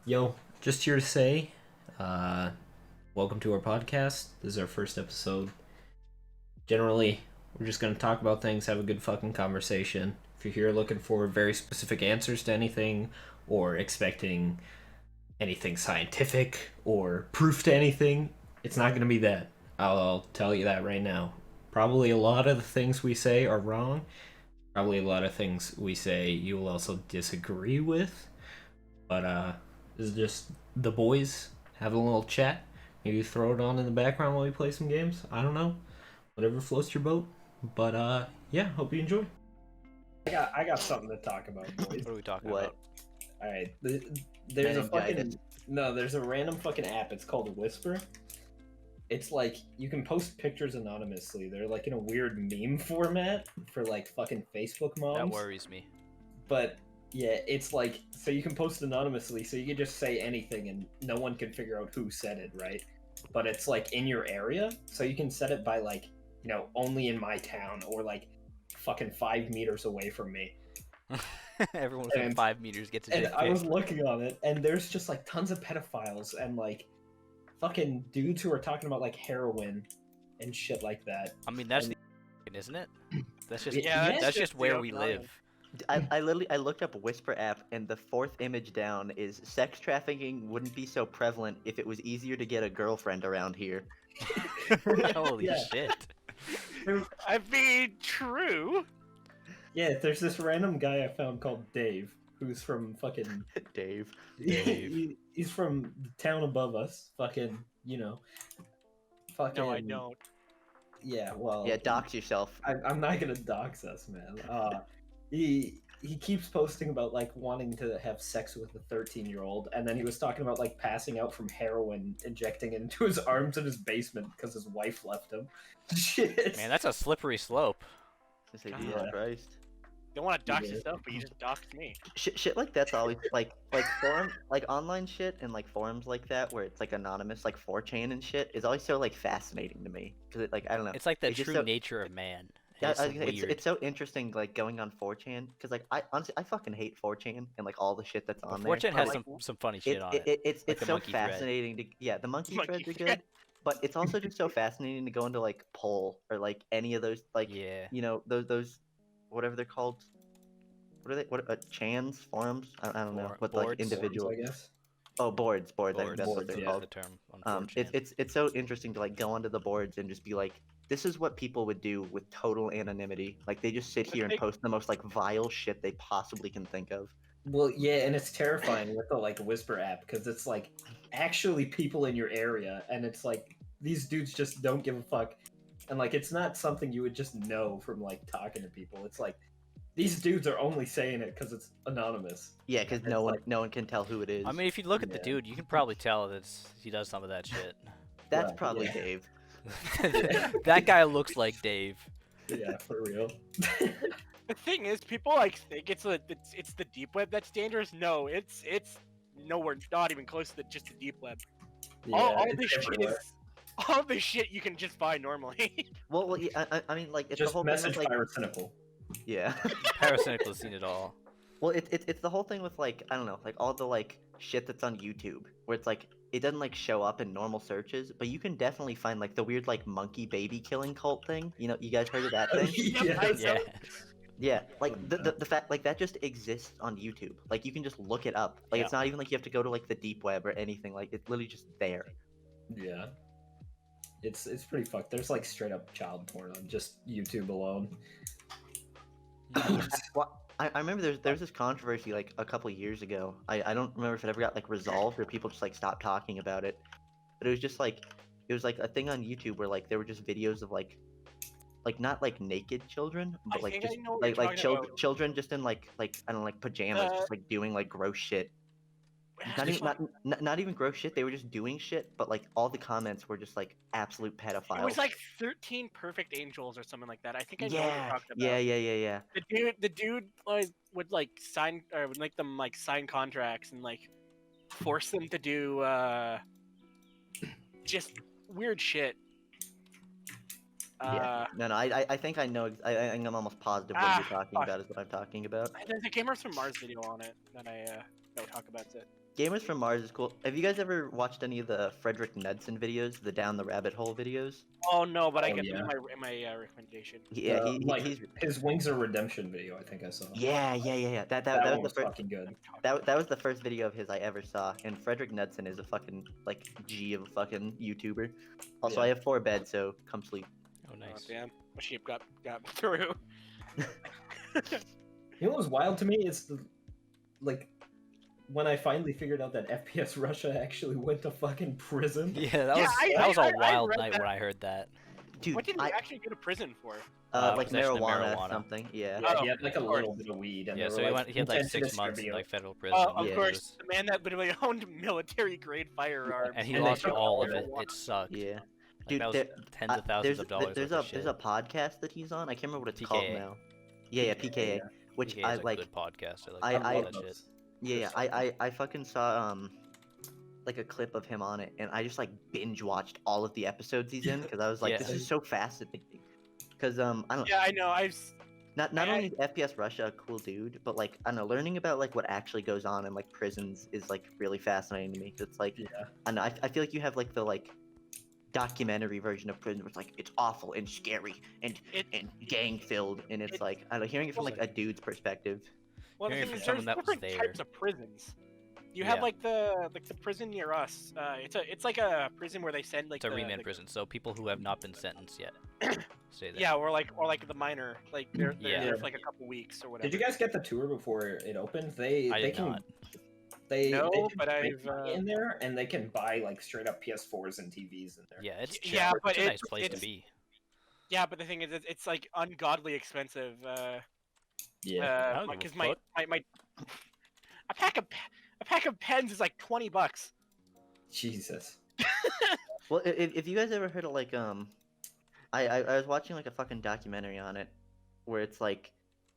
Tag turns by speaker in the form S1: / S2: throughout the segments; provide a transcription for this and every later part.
S1: Yo, just here to say, uh, welcome to our podcast. This is our first episode. Generally, we're just gonna talk about things, have a good fucking conversation. If you're here looking for very specific answers to anything, or expecting anything scientific or proof to anything, it's not gonna be that. I'll tell you that right now. Probably a lot of the things we say are wrong. Probably a lot of things we say you will also disagree with. But this is just the boys having a little chat. Maybe throw it on in the background while we play some games. I don't know. Whatever floats your boat. But yeah, hope you enjoy. I got something to talk about, boys.
S2: What are we talking
S3: What?
S2: about?
S1: All right, there's a fucking
S3: Meningitis.
S1: no. There's a random fucking app. It's called Whisper. It's like you can post pictures anonymously. They're like in a weird meme format for like fucking Facebook moms.
S2: That worries me.
S1: But yeah, it's like so you can post anonymously, so you can just say anything and no one can figure out who said it, right? But it's like in your area, so you can set it by like, only in my town or like fucking 5 meters away from me.
S2: Everyone within
S1: And-
S2: 5 meters gets a
S1: And
S2: dick
S1: I was
S2: pic.
S1: looking on it, and there's just like tons of pedophiles and like fucking dudes who are talking about like heroin and shit like that.
S2: I mean, that's
S1: and-
S2: the isn't it? That's just
S1: Yeah,
S2: that's just where we live.
S3: I looked up Whisper app, and the fourth image down is sex trafficking wouldn't be so prevalent if it was easier to get a girlfriend around here.
S2: Holy
S1: Yeah.
S2: shit!
S4: I mean, true.
S1: Yeah, there's this random guy I found called Dave, who's from fucking
S3: Dave.
S1: he's from the town above us. Fucking, fucking.
S4: No, I don't.
S1: Yeah, well.
S3: Yeah, dox yourself.
S1: I'm not gonna dox us, man. He keeps posting about like wanting to have sex with a 13-year-old, and then he was talking about like passing out from heroin, injecting it into his arms in his basement because his wife left him. Shit.
S2: Man, that's a slippery slope.
S3: I say,
S4: God.
S3: Jesus
S1: Yeah.
S3: Christ.
S4: You don't want to dox
S1: Yeah.
S4: yourself, but you just doxed me.
S3: Shit like that's always like forum like online shit and like forums like that where it's like anonymous like 4chan and shit is always so like fascinating to me because it like I don't know.
S2: It's like the
S3: It's just
S2: true
S3: so-
S2: nature of man.
S3: Yeah,
S2: It's
S3: it's,
S2: weird.
S3: it's so interesting like going on 4chan because like I honestly I fucking hate 4chan and like all the shit that's on there.
S2: 4chan
S3: but,
S2: has
S3: like,
S2: some funny shit on it.
S3: It's
S2: like the
S3: so
S2: monkey thread.
S3: fascinating to the monkey
S4: Monkey
S3: threads are
S4: thread.
S3: good, but it's also just so fascinating to go into like poll or like any of those like
S2: Yeah.
S3: those whatever they're called. What are they? What chans forums? I don't know, but like
S2: Boards?
S3: individual.
S1: I guess.
S3: Oh, boards. I think
S2: Boards,
S3: that's what
S1: Boards,
S3: they're
S1: yeah.
S3: called.
S2: the term on
S3: It's
S2: 4chan.
S3: it's so interesting to like go onto the boards and just be like, this is what people would do with total anonymity. Like they just sit here and post the most like vile shit they possibly can think of.
S1: Well, yeah, and it's terrifying with the like Whisper app because it's like actually people in your area, and it's like these dudes just don't give a fuck, and like it's not something you would just know from like talking to people. It's like these dudes are only saying it because it's anonymous.
S3: Yeah, because
S1: It's
S3: no
S1: like-
S3: one can tell who it is.
S2: I mean, if you look at the
S1: Yeah.
S2: dude, you can probably tell that he does some of that shit.
S3: that's
S1: yeah,
S3: probably
S1: yeah.
S3: Dave.
S2: That guy looks like Dave.
S1: Yeah, for real.
S4: The thing is, people like think it's the deep web that's dangerous. No, it's nowhere, not even close to just the deep web.
S1: Yeah,
S4: all
S1: it's
S4: this shit
S1: everywhere.
S4: is all this shit you can just find normally.
S3: Well, yeah, I mean, like it's
S1: Just
S3: the whole
S1: message
S3: thing with, like,
S1: pyrocynical.
S3: yeah.
S2: Paracynical has seen it all.
S3: Well, it's the whole thing with like I don't know, like all the like shit that's on YouTube, where it's like it doesn't like show up in normal searches, but you can definitely find like the weird like monkey baby killing cult thing. You know, you guys heard of that thing?
S1: Yeah.
S4: I
S2: Yeah.
S3: Yeah, like the fact like that just exists on YouTube. Like you can just look it up. Like it's not even like you have to go to like the deep web or anything. Like it's literally just there.
S1: Yeah. It's pretty fucked. There's like straight up child porn on just YouTube alone.
S3: I remember there's this controversy like a couple years ago. I don't remember if it ever got like resolved or people just like stopped talking about it. But it was just like it was like a thing on YouTube where like there were just videos of like not like naked children, but
S4: I
S3: like
S4: think I
S3: just
S4: know what
S3: like
S4: you're
S3: like
S4: talking
S3: children
S4: about.
S3: children just in like I don't know, like pajamas,
S4: Uh,
S3: just like doing like gross shit. Not
S4: Just,
S3: even not even gross shit. They were just doing shit, but like all the comments were just like absolute pedophiles.
S4: it was like 13 perfect angels or something like that. I think I know what you're
S3: yeah,
S4: talking about.
S3: yeah.
S4: The dude would like sign or would make them like sign contracts and like force them to do just weird shit.
S3: Yeah. No. I think I know. I think I'm almost positive what you're talking
S4: fuck.
S3: about is what I'm talking about.
S4: There's a Gamers from Mars video on it that I no talk about it.
S3: Gamers from Mars is cool. Have you guys ever watched any of the Frederick Knudsen videos, the Down the Rabbit Hole videos?
S4: Oh no, but I
S1: Oh,
S4: get
S1: yeah.
S4: them in my recommendation.
S3: Yeah,
S1: Like
S3: he's
S1: his Wings of Redemption video, I think I saw.
S3: yeah.
S1: That
S3: That
S1: one
S3: was
S1: was
S3: the first.
S1: fucking good.
S3: That was the first video of his I ever saw, and Frederick Knudsen is a fucking like G of a fucking YouTuber. Also,
S1: Yeah.
S3: I have 4 beds, so come sleep.
S2: Oh,
S4: Oh,
S2: nice.
S4: damn, my sheep got through.
S1: You know what was wild to me is like when I finally figured out that FPS Russia actually went to fucking prison.
S2: Yeah, that
S4: Yeah,
S2: was
S4: I
S2: a wild
S4: read
S2: night
S4: that.
S2: when I heard that.
S3: Dude,
S4: What did he actually go to prison for?
S3: like
S2: possession of
S3: marijuana,
S2: marijuana.
S3: something. Yeah.
S1: Yeah,
S4: Oh,
S1: he had like a
S4: of course.
S1: little bit of weed, and
S2: Yeah,
S1: they
S2: so
S1: were,
S2: he had like
S1: intent to
S2: 6 months in
S1: distribute.
S2: like federal prison.
S4: Of
S3: Yeah.
S4: course, the man that literally owned military grade firearms.
S2: And he
S1: And they
S2: lost
S1: took
S2: all of
S1: all of
S2: it.
S1: it.
S2: It sucked.
S3: Yeah.
S2: Like,
S3: Dude,
S2: that was
S3: there-
S2: tens of thousands of dollars.
S3: There's
S2: worth of
S3: there's
S2: shit.
S3: a podcast that he's on. I can't remember what it's called
S2: PKA.
S3: now. Yeah, PKA.
S1: Yeah.
S3: Which
S2: PKA
S3: I
S2: is a
S3: like.
S2: good podcast.
S3: I
S2: love
S1: love
S2: that shit.
S1: those.
S3: Yeah, I fucking saw like a clip of him on it, and I just like binge watched all of the episodes he's in because I was like,
S2: Yeah.
S3: this is so fascinating. Because I don't
S4: Yeah, I know.
S3: not
S4: I-
S3: only is FPS Russia a cool dude, but like I don't know, learning about like what actually goes on in like prisons is like really fascinating to me. 'Cause it's like
S1: Yeah.
S3: I don't know, I feel like you have like the like documentary version of prison where it's like it's awful and scary and gang filled, and it's
S4: it-
S3: like I don't know, hearing it from like a dude's perspective.
S4: Well, the
S2: Hearing
S4: thing
S2: from
S4: is,
S2: someone
S4: there's
S2: that was
S4: different
S2: there.
S4: types of prisons. You have
S2: Yeah.
S4: like the prison near us. It's like a prison where they send like
S2: It's a
S4: the,
S2: remand
S4: the-
S2: prison, so people who have not been sentenced yet stay there.
S4: Yeah, or like the minor, like they're
S2: Yeah.
S4: there for like a couple weeks or whatever.
S1: Did you guys get the tour before it opened? They
S2: I
S1: they
S2: did
S1: can
S2: not.
S1: they
S4: No,
S1: they can
S4: but
S1: make
S4: I've,
S1: money in there, and they can buy like straight up PS4s and TVs in there.
S2: Yeah, it's chill.
S4: Yeah, but
S2: it's a nice
S4: it's-
S2: place to
S4: it's-
S2: be.
S4: Yeah, but the thing is, it's like ungodly expensive.
S1: Yeah.
S2: I don't give a
S4: Because my
S2: fuck.
S4: a pack of pens is like $20.
S1: Jesus.
S3: Well, if you guys ever heard of like I was watching like a fucking documentary on it, where it's like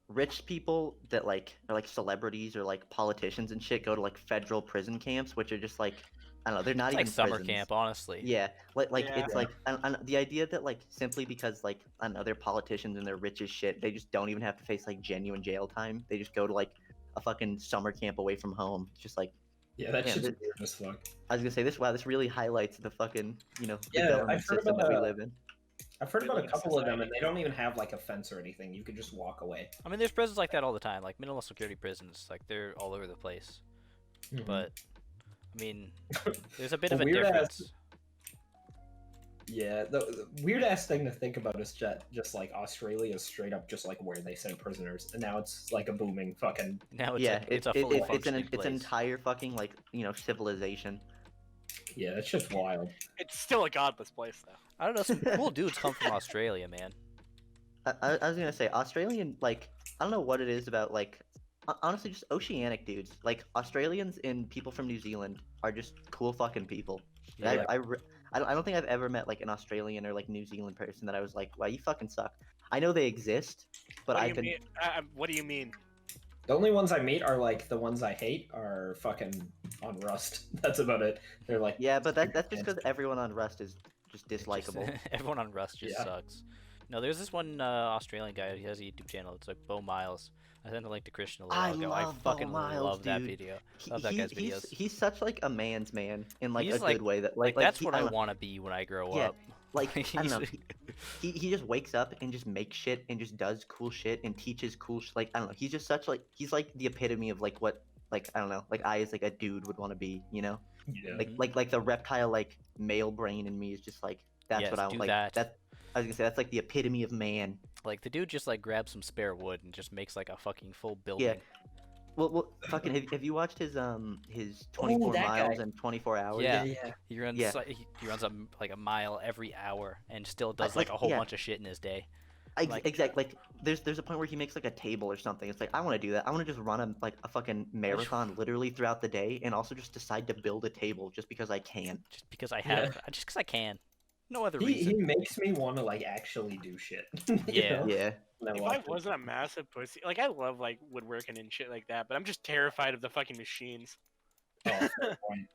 S3: rich people that like are like celebrities or like politicians and shit go to like federal prison camps, which are just like I don't know, they're not
S2: It's
S3: even
S2: like summer
S3: prisons.
S2: camp, honestly.
S3: Yeah, like
S4: Yeah.
S3: it's like the idea that like simply because like I don't know they're politicians and they're rich as shit, they just don't even have to face like genuine jail time. They just go to like a fucking summer camp away from home. It's just like
S1: Yeah, that
S3: Yeah,
S1: shit's
S3: th-
S1: weird as fuck.
S3: I was gonna say this. Wow, this really highlights the fucking the
S1: Yeah,
S3: government
S1: I've heard
S3: system
S1: about
S3: that we
S1: that.
S3: live in.
S1: I've heard
S4: We
S1: about
S4: live
S1: a
S4: in
S1: couple of them, and
S4: society.
S1: they don't even have like a fence or anything. You could just walk away.
S2: I mean, there's prisons like that all the time, like minimal security prisons. Like they're all over the place. But I mean, there's a bit of a
S1: Weird ass-
S2: difference.
S1: Yeah, the weird ass thing to think about is just like Australia is straight up just like where they send prisoners, and now it's like a booming fucking.
S2: Now it's
S3: Yeah,
S2: it's a fully
S3: it's
S2: functioning
S3: an
S2: place.
S3: entire fucking like civilization.
S1: Yeah, that's just wild.
S4: It's still a godless place though.
S2: I don't know. Some cool dudes come from Australia, man.
S3: I was gonna say Australian like I don't know what it is about like honestly just oceanic dudes like Australians and people from New Zealand are just cool fucking people.
S2: Yeah.
S3: I don't think I've ever met like an Australian or like New Zealand person that I was like, wow, you fucking suck. I know they exist, but
S4: What do
S3: I've
S4: you
S3: been
S4: mean? What do you mean?
S1: The only ones I meet are like the ones I hate are fucking on Rust. That's about it. They're like
S3: yeah, but that's just because everyone on Rust is just dislikable.
S2: Everyone on Rust just
S1: Yeah.
S2: sucks. No, there's this one Australian guy. He has a YouTube channel. It's like Bo Miles. I sent a link to Christian a little
S3: I
S2: while ago.
S3: love
S2: I
S3: Bo
S2: fucking
S3: Miles,
S2: love that
S3: dude.
S2: video. Love that guy's videos.
S3: He's such like a man's man in like
S2: He's
S3: a
S2: like-
S3: good way that
S2: Like,
S3: like
S2: that's
S3: he,
S2: what
S3: I
S2: I
S3: don't know,
S2: want to be when I grow
S3: Yeah,
S2: up.
S3: like I don't know.
S2: He's-
S3: He just wakes up and just makes shit and just does cool shit and teaches cool like I don't know. He's just such like he's like the epitome of like what like I don't know like I as like a dude would want to be, you know?
S1: yeah.
S3: Like the reptile like male brain in me is just like that's
S2: Yes,
S3: what I
S2: do
S3: like
S2: that.
S3: I was gonna say that's like the epitome of man.
S2: Like the dude just like grabs some spare wood and just makes like a fucking full building.
S3: Well fucking have you watched his 24
S1: that
S3: miles
S1: guy.
S3: in 24 hours?
S2: Yeah.
S1: yeah.
S2: He runs
S3: Yeah.
S2: he runs like a mile every hour and still does
S3: like,
S2: like a whole
S3: yeah.
S2: bunch of shit in his day. Like-
S3: Exactly. Like there's a point where he makes like a table or something. It's like I want to do that. I want to just run a fucking marathon literally throughout the day, and also just decide to build a table just because I can.
S2: Just because I
S1: Yeah.
S2: have, just because I can. No other
S1: He
S2: reason.
S1: makes me want to like actually do shit. you
S2: Yeah.
S1: know?
S3: Yeah.
S1: When I
S4: If
S1: watch
S4: I
S1: it.
S4: wasn't a massive pussy, like I love like woodworking and shit like that, but I'm just terrified of the fucking machines.
S1: Oh, fair point.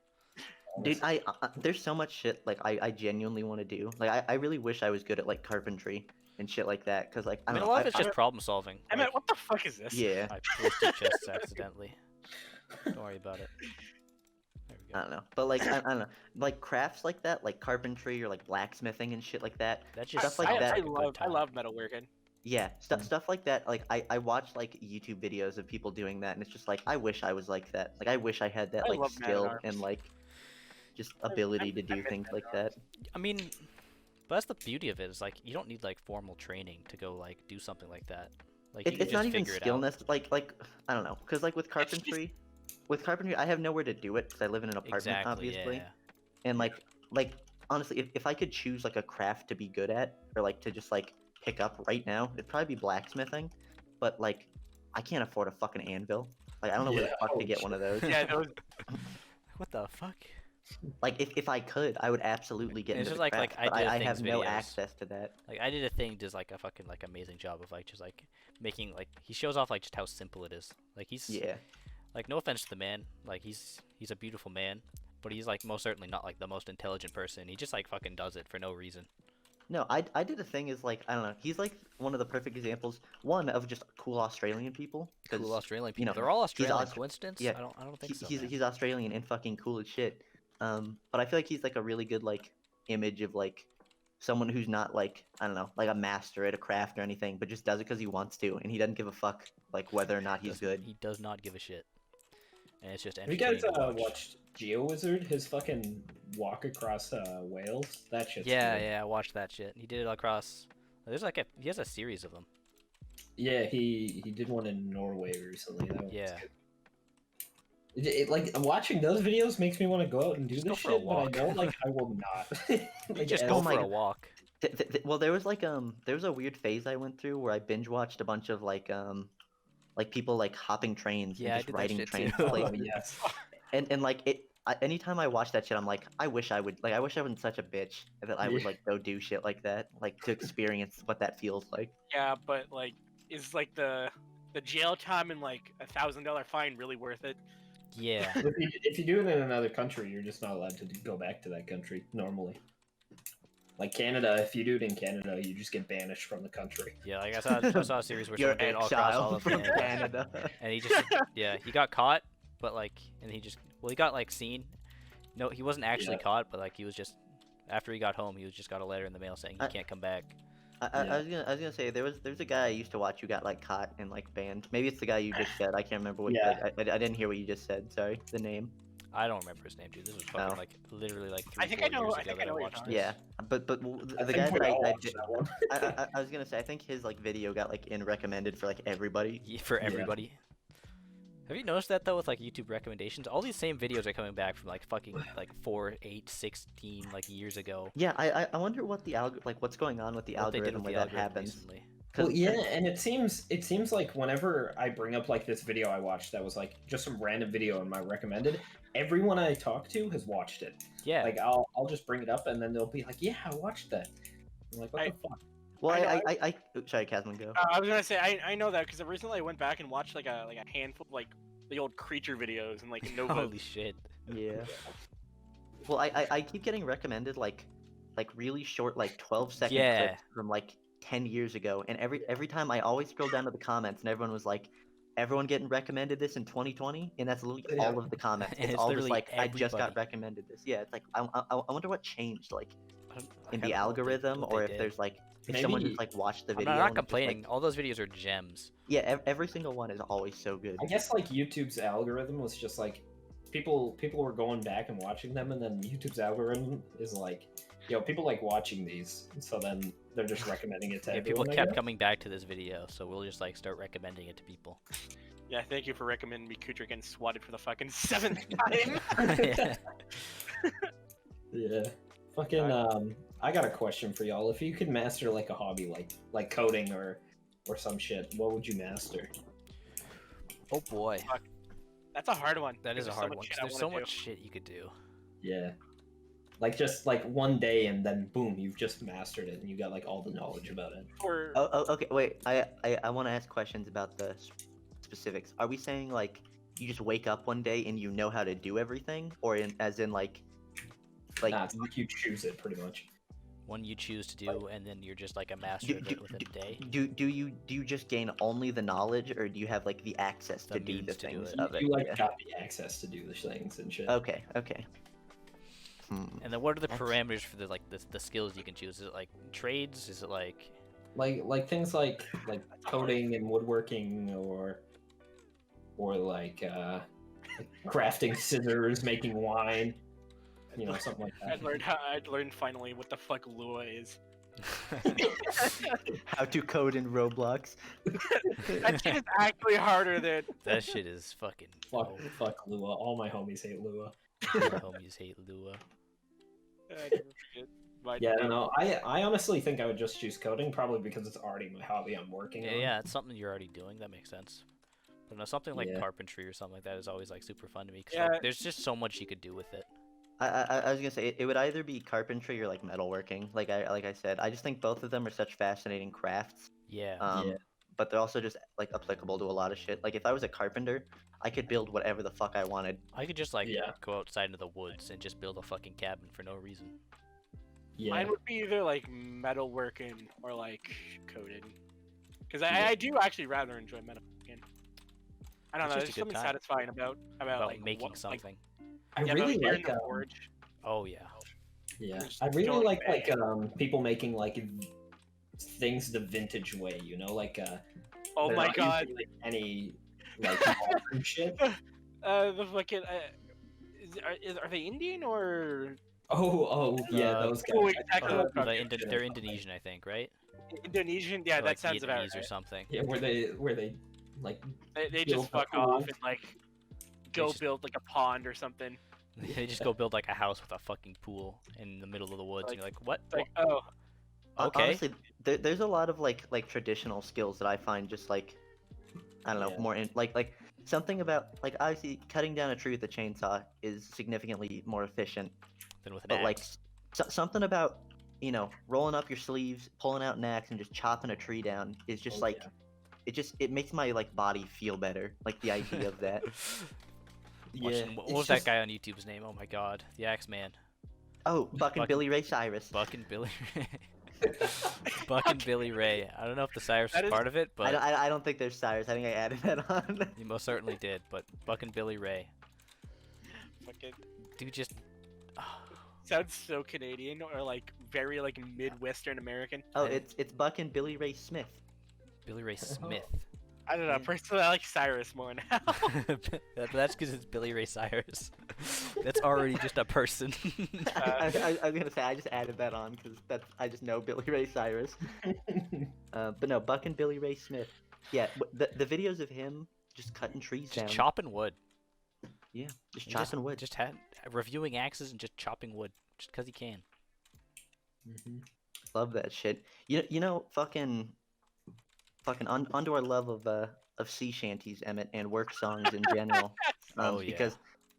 S3: Dude, I there's so much shit like I genuinely want to do. Like I really wish I was good at like carpentry and shit like that, cause like I
S2: I mean,
S3: don't
S2: a
S3: know.
S2: lot of it's
S3: I-
S2: just problem solving.
S4: I mean,
S2: Like,
S4: what the fuck is this?
S3: yeah.
S2: I twisted chests accidentally. Don't worry about it. There we
S3: I
S2: go.
S3: don't know, but like I don't know, like crafts like that, like carpentry or like blacksmithing and shit like that.
S2: That just
S3: Stuff like
S2: sounds
S3: that.
S2: like a good
S4: I
S2: time.
S4: love metalworking.
S3: Yeah, stuff like that. Like I watch like YouTube videos of people doing that, and it's just like I wish I was like that. Like I wish I had that
S4: I
S3: like
S4: love Man at
S3: skill
S4: Arms.
S3: and like just ability to do
S4: miss
S3: things
S4: Man
S3: like
S4: at
S3: that.
S2: I mean, but that's the beauty of it. Is like you don't need like formal training to go like do something like that. Like you can
S3: It's
S2: just
S3: not even
S2: figure it
S3: skill
S2: out.
S3: like I don't know, because like with carpentry, I have nowhere to do it because I live in an apartment,
S2: Exactly.
S3: obviously.
S2: Yeah.
S3: And like honestly, if I could choose like a craft to be good at or like to just like pick up right now, it'd probably be blacksmithing. But like I can't afford a fucking anvil. Like I don't know where the
S1: Yeah,
S3: fuck to
S1: holy
S3: get one of those.
S4: Yeah, those.
S2: What the fuck?
S3: Like if I could, I would absolutely get
S2: It's
S3: into
S2: just
S3: the
S2: like
S3: craft,
S2: I
S3: but
S2: did
S3: I
S2: things
S3: have no
S2: videos.
S3: access to that.
S2: Like I did a thing, does like a fucking like amazing job of like just like making like he shows off like just how simple it is. Like he's
S3: Yeah.
S2: like no offense to the man, like he's a beautiful man, but he's like most certainly not like the most intelligent person. He just like fucking does it for no reason.
S3: No, I did a thing is like I don't know. He's like one of the perfect examples. One of just cool Australian people. 'Cause,
S2: Cool Australian
S3: you
S2: people.
S3: know,
S2: They're all
S3: he's
S2: Australian.
S3: Aust-
S2: Coincidence?
S3: yeah,
S2: I don't think so.
S3: he's
S2: Man.
S3: he's Australian and fucking cool as shit. But I feel like he's like a really good like image of like someone who's not like I don't know like a master at a craft or anything, but just does it because he wants to, and he doesn't give a fuck like whether or not he's good.
S2: He does not give a shit, and it's just
S1: Have you
S2: entertaining
S1: guys
S2: to watch.
S1: watched GeoWizard? His fucking walk across Wales? That shit's
S2: Yeah,
S1: good.
S2: yeah, I watched that shit. He did it across. There's like he has a series of them.
S1: Yeah, he did one in Norway recently. That was
S2: Yeah.
S1: good. Like watching those videos makes me want to go out and do
S2: Just go
S1: this
S2: for a
S1: shit, but I
S2: walk.
S1: know like I will not. Like,
S2: Just
S1: as-
S2: go
S3: Oh
S2: for
S3: my
S2: a
S3: God.
S2: walk.
S3: Well, there was like there was a weird phase I went through where I binge watched a bunch of like people like hopping trains
S2: Yeah, I
S3: and just
S2: did that
S3: riding
S2: shit
S3: trains
S2: too.
S3: to
S1: Oh,
S3: places.
S1: yes.
S3: And like anytime I watch that shit, I'm like, I wish I would like I wish I wasn't such a bitch that I would
S1: Yeah.
S3: like go do shit like that, like to experience what that feels like.
S4: Yeah, but like, is like the jail time and like $1,000 fine really worth it?
S2: Yeah.
S1: If you do it in another country, you're just not allowed to go back to that country normally. Like Canada, if you do it in Canada, you just get banished from the country.
S2: Yeah, like I saw a series where
S3: You're
S2: someone did it all across all
S3: exiled
S2: of
S3: from
S2: Canada.
S3: Canada.
S2: And he just he got caught, but like and he got like seen. No, he wasn't actually
S1: Yeah.
S2: caught, but like he was just after he got home, he was just got a letter in the mail saying he
S3: I-
S2: can't come back.
S3: I was gonna say there's a guy I used to watch who got like caught and like banned. Maybe it's the guy you just said. I can't remember what.
S1: Yeah.
S3: I didn't hear what you just said. Sorry, the name.
S2: I don't remember his name, dude. This was fucking
S3: Oh.
S2: like literally like
S4: I
S2: 3-4
S4: think I know-
S2: years
S4: I
S2: ago
S4: think I
S2: that
S4: know
S2: I
S4: what you're
S2: watched
S4: talking
S2: this.
S3: Yeah, but the
S1: I
S3: guy
S1: think we
S3: that
S1: all
S3: I
S1: watched
S3: did,
S1: that one.
S3: I was gonna say I think his like video got like in recommended for like everybody.
S2: Yeah, for
S1: Yeah.
S2: everybody. Have you noticed that though with like YouTube recommendations? All these same videos are coming back from like fucking like 4, 8, 16 like years ago.
S3: Yeah, I wonder what the what's going on with the
S2: What they did
S3: algorithm
S2: with
S3: where
S2: the
S3: that
S2: algorithm
S3: happens.
S2: recently.
S1: Well, yeah, and it seems like whenever I bring up like this video I watched that was like just some random video in my recommended, everyone I talk to has watched it.
S2: Yeah.
S1: Like I'll just bring it up and then they'll be like, "Yeah, I watched that." I'm like, "What
S4: I-
S1: the fuck?"
S3: Well,
S4: I
S3: sorry, Casman, go.
S4: I was gonna say I know that because recently I went back and watched like a handful of like the old creature videos and like Nova.
S2: Holy shit.
S3: Yeah. Well, I keep getting recommended like really short, like 12-second
S2: Yeah.
S3: clips from like 10 years ago, and every time I always scroll down to the comments, and everyone was like, "Everyone getting recommended this in 2020," and that's literally
S1: Yeah.
S3: all of the comments.
S2: And
S3: It's
S2: it's
S3: all just
S2: literally
S3: like, "I just got
S2: everybody.
S3: recommended this." Yeah, it's like I wonder what changed, like
S2: I
S3: in
S2: don't
S3: the
S2: know what they-
S3: algorithm,
S2: what
S3: or
S2: they
S3: if
S2: did.
S3: there's like if someone
S1: Maybe-
S3: just like watched the
S2: I'm
S3: video.
S2: not
S3: and just, like-
S2: complaining. All those videos are gems.
S3: yeah, every single one is always so good.
S1: I guess like YouTube's algorithm was just like people were going back and watching them, and then YouTube's algorithm is like, yo, people like watching these, so then they're just recommending it to
S2: Yeah, people
S1: everyone. I
S2: kept
S1: guess.
S2: coming back to this video, so we'll just like start recommending it to people.
S4: Yeah, thank you for recommending me Kutra getting swatted for the fucking 7th time.
S2: Yeah.
S1: Yeah. Fucking I got a question for y'all. If you could master like a hobby like coding or some shit, what would you master?
S2: Oh boy.
S4: That's a hard one.
S2: That is a
S4: There's so
S2: hard
S4: much
S2: one.
S4: shit
S2: 'Cause
S4: I
S2: there's
S4: wanna
S2: so
S4: do.
S2: much shit you could do.
S1: Yeah. Like just like one day and then boom, you've just mastered it and you got like all the knowledge about it.
S4: Or
S3: Oh, okay. Wait, I want to ask questions about the specifics. Are we saying like you just wake up one day and you know how to do everything, or as in like
S1: Nah, it's like you choose it pretty much.
S2: One you choose to do, and then you're just like a master of it within a day.
S3: Do you just gain only the knowledge, or do you have like the access
S2: The
S3: to do the
S2: means to do
S3: things
S2: it.
S3: of it?
S1: You like
S3: Yeah.
S1: got the access to do the things and shit.
S3: Okay.
S2: And then what are the
S3: That's-
S2: parameters for the skills you can choose? Is it like trades? Is it like
S1: Like things like coding and woodworking or like crafting scissors, making wine, something like that.
S4: I'd learned finally what the fuck Lua is.
S3: How to code in Roblox.
S4: That shit is actually harder than.
S2: that shit is fucking.
S1: Fuck Lua. All my homies hate Lua.
S2: My homies hate Lua.
S4: I never forget my
S1: Yeah, I don't know. I honestly think I would just choose coding, probably because it's already my hobby I'm working on.
S2: Yeah, it's something you're already doing. That makes sense. But no, something like
S1: Yeah.
S2: carpentry or something like that is always like super fun to me. 'Cause,
S4: Yeah.
S2: like, there's just so much you could do with it.
S3: I was gonna say it would either be carpentry or like metalworking. Like I said, I just think both of them are such fascinating crafts.
S2: Yeah.
S1: Yeah.
S3: But they're also just like applicable to a lot of shit. Like if I was a carpenter, I could build whatever the fuck I wanted.
S2: I could just like
S1: Yeah.
S2: go outside into the woods and just build a fucking cabin for no reason.
S1: Yeah.
S4: Mine would be either like metalworking or like coding. Because
S1: Yeah.
S4: I do actually rather enjoy metalworking. I don't
S2: It's
S4: know,
S2: just
S4: there's
S2: a good
S4: something
S2: time.
S4: satisfying about
S2: About
S4: like
S2: making
S4: what,
S2: something.
S1: I
S4: Like,
S1: really
S4: here in
S1: like
S4: the forge.
S2: Oh yeah.
S1: yeah.
S4: Just
S1: I really
S4: going
S1: like
S4: bang.
S1: people making like things the vintage way, like
S4: Oh
S1: they're
S4: my
S1: not
S4: god.
S1: using, like, any like modern shit.
S4: The fucking are they Indian or
S1: Oh yeah, those guys.
S4: Oh, exactly.
S2: They're Indonesian, I think, right?
S4: Indonesian? Yeah,
S2: Or,
S4: that
S2: like
S4: sounds about
S2: Vietnamese or
S4: right.
S2: something.
S1: Yeah, where they like
S4: They
S1: build
S4: just
S1: a
S4: fuck
S1: pool.
S4: off and like go
S2: just-
S4: build like a pond or something.
S2: They just go build like a house with a fucking pool in the middle of the woods, and you're like, what?
S4: It's like, oh,
S2: Okay.
S3: Honestly, there's a lot of like traditional skills that I find just like I don't know
S1: Yeah.
S3: more in like something about like obviously cutting down a tree with a chainsaw is significantly more efficient.
S2: Then with an
S3: But like
S2: axe.
S3: something about rolling up your sleeves, pulling out an axe, and just chopping a tree down is just
S1: Oh,
S3: like
S1: yeah.
S3: it makes my like body feel better. Like the idea of that.
S2: Watching- what
S3: it's
S2: was
S3: just-
S2: that guy on YouTube's name? Oh my god, the Axe Man.
S3: Oh, fucking
S2: Buck-
S3: Billy Ray Cyrus.
S2: Buck and Billy Ray. Buck and Billy Ray. I don't know if the Cyrus
S4: That
S2: was
S4: is-
S2: part of it, but
S3: I don't think there's Cyrus. I think I added that on.
S2: he most certainly did. But Buck and Billy Ray.
S4: fucking
S2: Dude just.
S4: sounds so Canadian or like very like Midwestern American.
S3: Oh, it's Buck and Billy Ray Smith.
S2: Billy Ray Smith.
S4: I don't know.
S3: Yeah.
S4: Personally, I like Cyrus more now.
S2: That's because it's Billy Ray Cyrus. That's already just a person.
S3: I was gonna say I just added that on because I just know Billy Ray Cyrus. But no, Buck and Billy Ray Smith. Yeah, the videos of him just cutting trees
S2: Just
S3: down.
S2: chopping wood.
S3: Yeah, just
S2: He
S3: chopping wood.
S2: Just reviewing axes and just chopping wood, just because he can.
S1: Mhm.
S3: Love that shit. You know, fucking onto our love of sea shanties, Emmett, and work songs in general.
S2: Oh, yeah.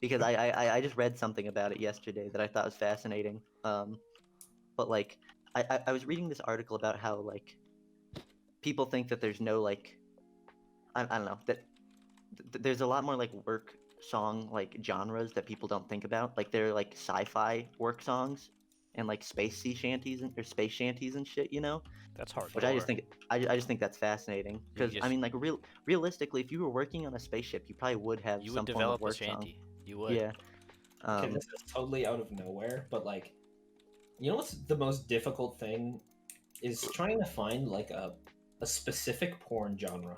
S3: Because I just read something about it yesterday that I thought was fascinating. But like I was reading this article about how like people think that there's no like I don't know that there's a lot more like work song like genres that people don't think about. Like they're like sci-fi work songs and like space sea shanties or space shanties and shit.
S2: That's hard.
S3: Which I just think that's fascinating because
S2: just-
S3: I mean like realistically, if you were working on a spaceship, you probably would have
S2: You
S3: some
S2: would
S3: form of
S2: develop a
S3: work song.
S2: shanty. You would.
S3: Yeah.
S1: Okay, this is totally out of nowhere, but like, what's the most difficult thing is trying to find like a specific porn genre.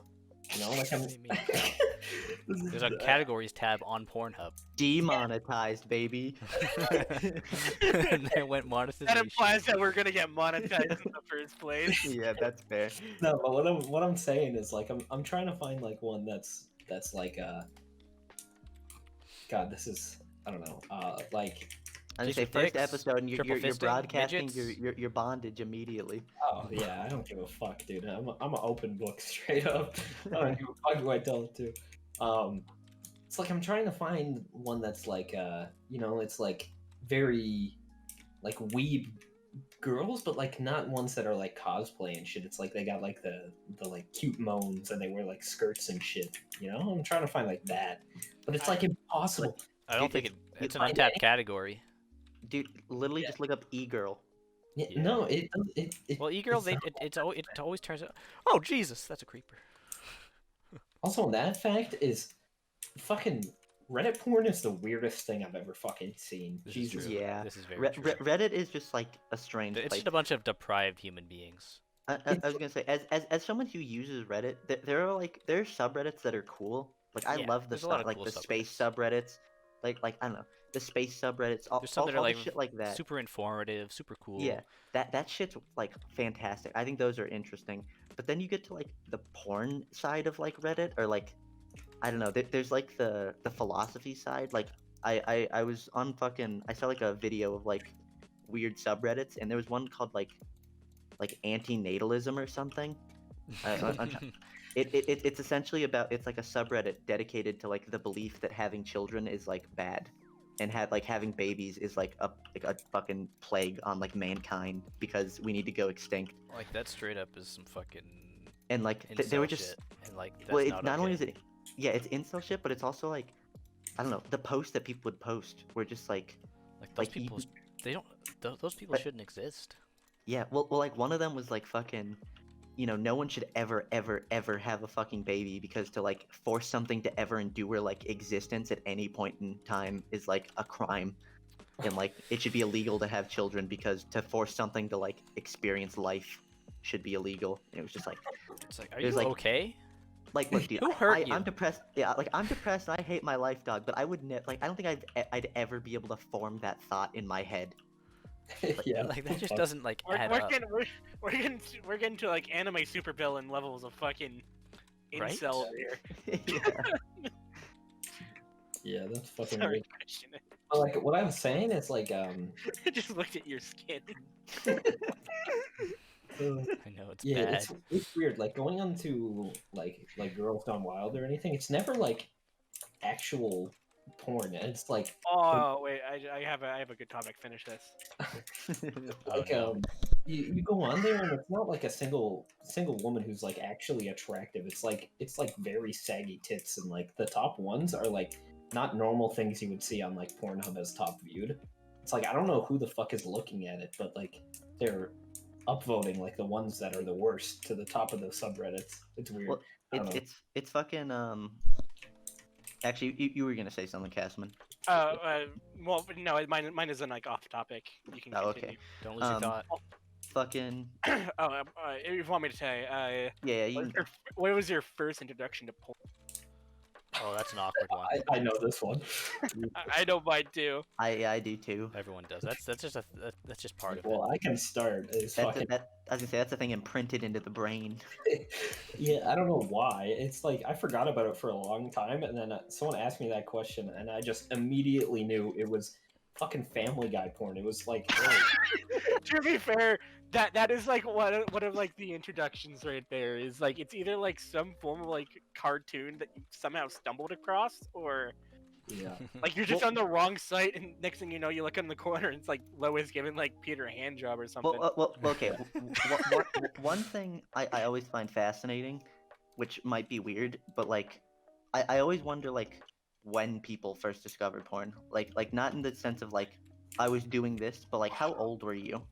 S1: Like I'm.
S2: What do you mean? There's a categories tab on Pornhub.
S3: Demonetized, baby.
S2: And then went
S4: That
S2: monetization.
S4: implies that we're gonna get monetized in the first place.
S3: Yeah, that's fair.
S1: No, but what I'm saying is like I'm trying to find like one that's like God, this is I don't know like
S3: I was
S2: Just
S3: gonna say
S2: with
S3: first
S2: dicks,
S3: episode, and you're
S2: triple fisting,
S3: broadcasting
S2: midgets.
S3: your bondage immediately.
S1: oh yeah I don't give a fuck, dude. I'm an open book straight up. I don't give a fuck who I tell it to. It's like I'm trying to find one that's like it's like very like weeb girls, but like not ones that are like cosplay and shit. It's like they got like the like cute moans and they wear like skirts and shit. I'm trying to find like that, but it's like impossible.
S2: I don't think
S3: If
S2: it's
S3: you
S2: an
S3: find
S2: untapped category.
S3: Dude, literally
S1: Yeah.
S3: just look up e-girl.
S1: Yeah,
S2: Yeah.
S1: no, it
S2: Well, e-girls,
S1: it's
S2: it always turns out. Oh Jesus, that's a creeper.
S1: also that fact is fucking Reddit porn is the weirdest thing I've ever fucking seen.
S2: This is
S1: Jesus.
S2: true.
S3: Yeah,
S2: This is very true.
S3: Reddit is just like a strange
S2: It's
S3: place.
S2: just a bunch of deprived human beings.
S3: I was gonna say, as someone who uses Reddit, there are subreddits that are cool. Like I
S2: Yeah,
S3: love the
S2: there's a lot
S3: stuff
S2: of
S3: like
S2: cool
S3: the space subreddits, like I don't know, the space subreddits,
S2: There's some that are
S3: all the
S2: like
S3: shit like that.
S2: super informative, super cool.
S3: Yeah, that shit's like fantastic. I think those are interesting. But then you get to like the porn side of like Reddit, or like I don't know. There's like the philosophy side. Like I was on fucking I saw like a video of like weird subreddits, and there was one called like anti-natalism or something. It's essentially about it's like a subreddit dedicated to like the belief that having children is like bad, and having babies is like a fucking plague on like mankind because we need to go extinct.
S2: Like that straight up is some fucking
S3: And like they
S2: incel
S3: were just
S2: shit. And like that's
S3: well, it's
S2: not
S3: not only is
S2: okay.
S3: it yeah, it's incel shit, but it's also like I don't know, the posts that people would post were just like
S2: Like those
S3: like, you-
S2: people, they don't. Those people
S3: But-
S2: shouldn't exist.
S3: yeah, well like one of them was like fucking no one should ever have a fucking baby because to like force something to ever endure like existence at any point in time is like a crime. And like it should be illegal to have children because to force something to like experience life should be illegal. And it was just like
S2: It's like, are
S3: There's,
S2: you
S3: like-
S2: okay?
S3: look dude,
S2: Who hurt you?
S3: I'm depressed. Yeah, like I'm depressed and I hate my life, dog, but I would I don't think I'd ever be able to form that thought in my head.
S1: Yeah.
S2: Like that just
S1: fuck.
S2: doesn't like
S4: We're,
S2: add
S4: we're,
S2: up.
S4: getting, we're getting to like anime supervillain levels of fucking
S2: Right?
S4: incel over here.
S3: Yeah.
S1: Yeah, that's fucking
S4: Sorry,
S1: weird.
S4: Christian.
S1: But, like what I'm saying is like
S4: I just looked at your skin.
S2: I know it's
S1: yeah,
S2: bad.
S1: it's weird. Like going on to like Girls Gone Wild or anything. It's never like actual porn. It's like
S4: Oh wait, I have a good topic. Finish this.
S2: Oh,
S1: like
S2: no.
S1: you go on there and it's not like a single woman who's like actually attractive. It's like very saggy tits and like the top ones are like not normal things you would see on like Pornhub as top viewed. It's like I don't know who the fuck is looking at it, but like they're upvoting like the ones that are the worst to the top of the subreddits. It's weird.
S3: Well,
S1: I don't know.
S3: it's fucking Actually, you were gonna say something, Castman.
S4: Well, no, mine isn't like off topic. You can
S3: Oh,
S4: continue.
S3: okay.
S2: Don't lose your
S3: um,
S2: thought.
S3: Fucking
S4: If you want me to say,
S3: yeah, you.
S4: what was your first introduction to porn?
S2: Oh, that's an awkward one.
S1: I know this one.
S4: I know mine too.
S3: I do too.
S2: Everyone does. That's just part of it.
S1: Well, I can start. It's
S3: That's
S1: fucking
S3: I was gonna say that's the thing imprinted into the brain.
S1: yeah. I don't know why. It's like I forgot about it for a long time, and then someone asked me that question, and I just immediately knew it was fucking Family Guy porn. It was like, oh,
S4: To be fair, that is like one of like the introductions right there. Is like it's either like some form of like cartoon that you somehow stumbled across, or
S1: yeah.
S4: like you're just on the wrong site, and next thing you know, you look in the corner, and it's like Lois giving like Peter a hand job or something.
S3: Well, okay. One thing I always find fascinating, which might be weird, but like, I always wonder like when people first discovered porn. Like not in the sense of like I was doing this, but like how old were you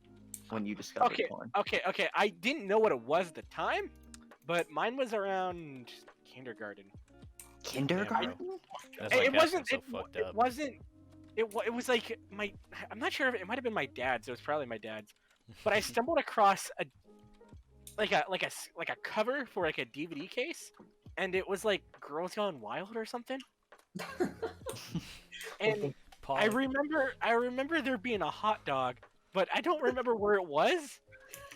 S3: when you discovered porn?
S4: Okay. I didn't know what it was at the time, but mine was around kindergarten.
S3: Kindergarten?
S2: That's
S4: It
S2: like
S4: wasn't.
S2: so
S4: It,
S2: fucked
S4: it
S2: up.
S4: wasn't. It was like my. I'm not sure if it might have been my dad's. It was probably my dad's. But I stumbled across a cover for like a DVD case, and it was like Girls Gone Wild or something. And I remember there being a hot dog, but I don't remember where it was,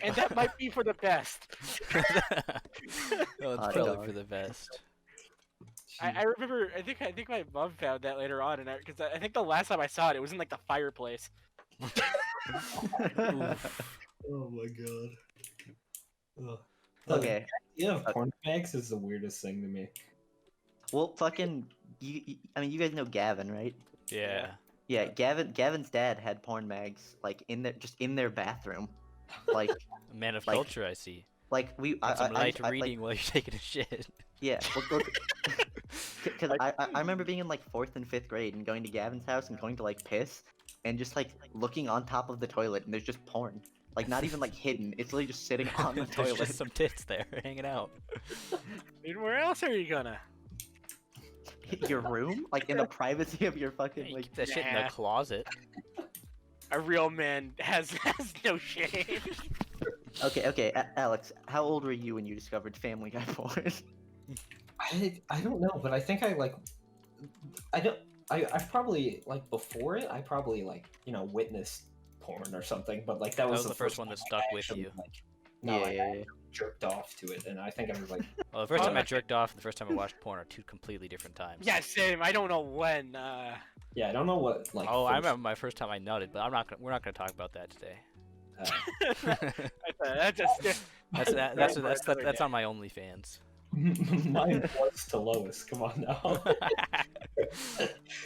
S4: and that might be for the best.
S2: Oh, it's
S3: Hot
S2: probably
S3: dog.
S2: for the best.
S4: I remember. I think my mom found that later on, and because I think the last time I saw it, it was in like the fireplace.
S2: Oof.
S1: Oh my god. Ugh.
S3: Okay.
S1: Yeah, porn bags is the weirdest thing to me.
S3: Well, fucking I mean, you guys know Gavin, right?
S2: Yeah.
S3: Yeah, Gavin's dad had porn mags like in their bathroom, like
S2: A man of
S3: Like,
S2: culture, I see.
S3: we
S2: Got some light
S3: like,
S2: reading while you're taking a shit.
S3: yeah, because I remember being in like 4th and 5th grade and going to Gavin's house and going to like piss and just like looking on top of the toilet and there's just porn. Like not even like hidden. It's literally just sitting on the
S2: There's
S3: toilet.
S2: just some tits there hanging out.
S4: Dude, where else are you gonna?
S3: Your room? Like in the privacy of your
S2: Yeah,
S3: fucking
S2: you
S3: like.
S2: keep that shit in
S4: Nah.
S2: the closet.
S4: A real man has no shame.
S3: Okay, Alex, how old were you when you discovered Family Guy porn?
S1: I don't know, but I think I've probably like before it I probably like witnessed porn or something, but like that was
S2: the first one that stuck with
S1: actually,
S2: you.
S1: Like, no, I
S3: Yeah.
S1: jerked off to it, and I think I was like,
S2: Well, the first time I
S4: Okay.
S2: jerked off and the first time I watched porn are two completely different times.
S4: Yeah, same. I don't know when.
S1: yeah, I don't know what like.
S2: Oh, I
S1: first-
S2: remember my first time I nutted, but we're not gonna talk about that today.
S4: That's just.
S2: That's on my OnlyFans.
S1: Mine was to Lois. Come on now.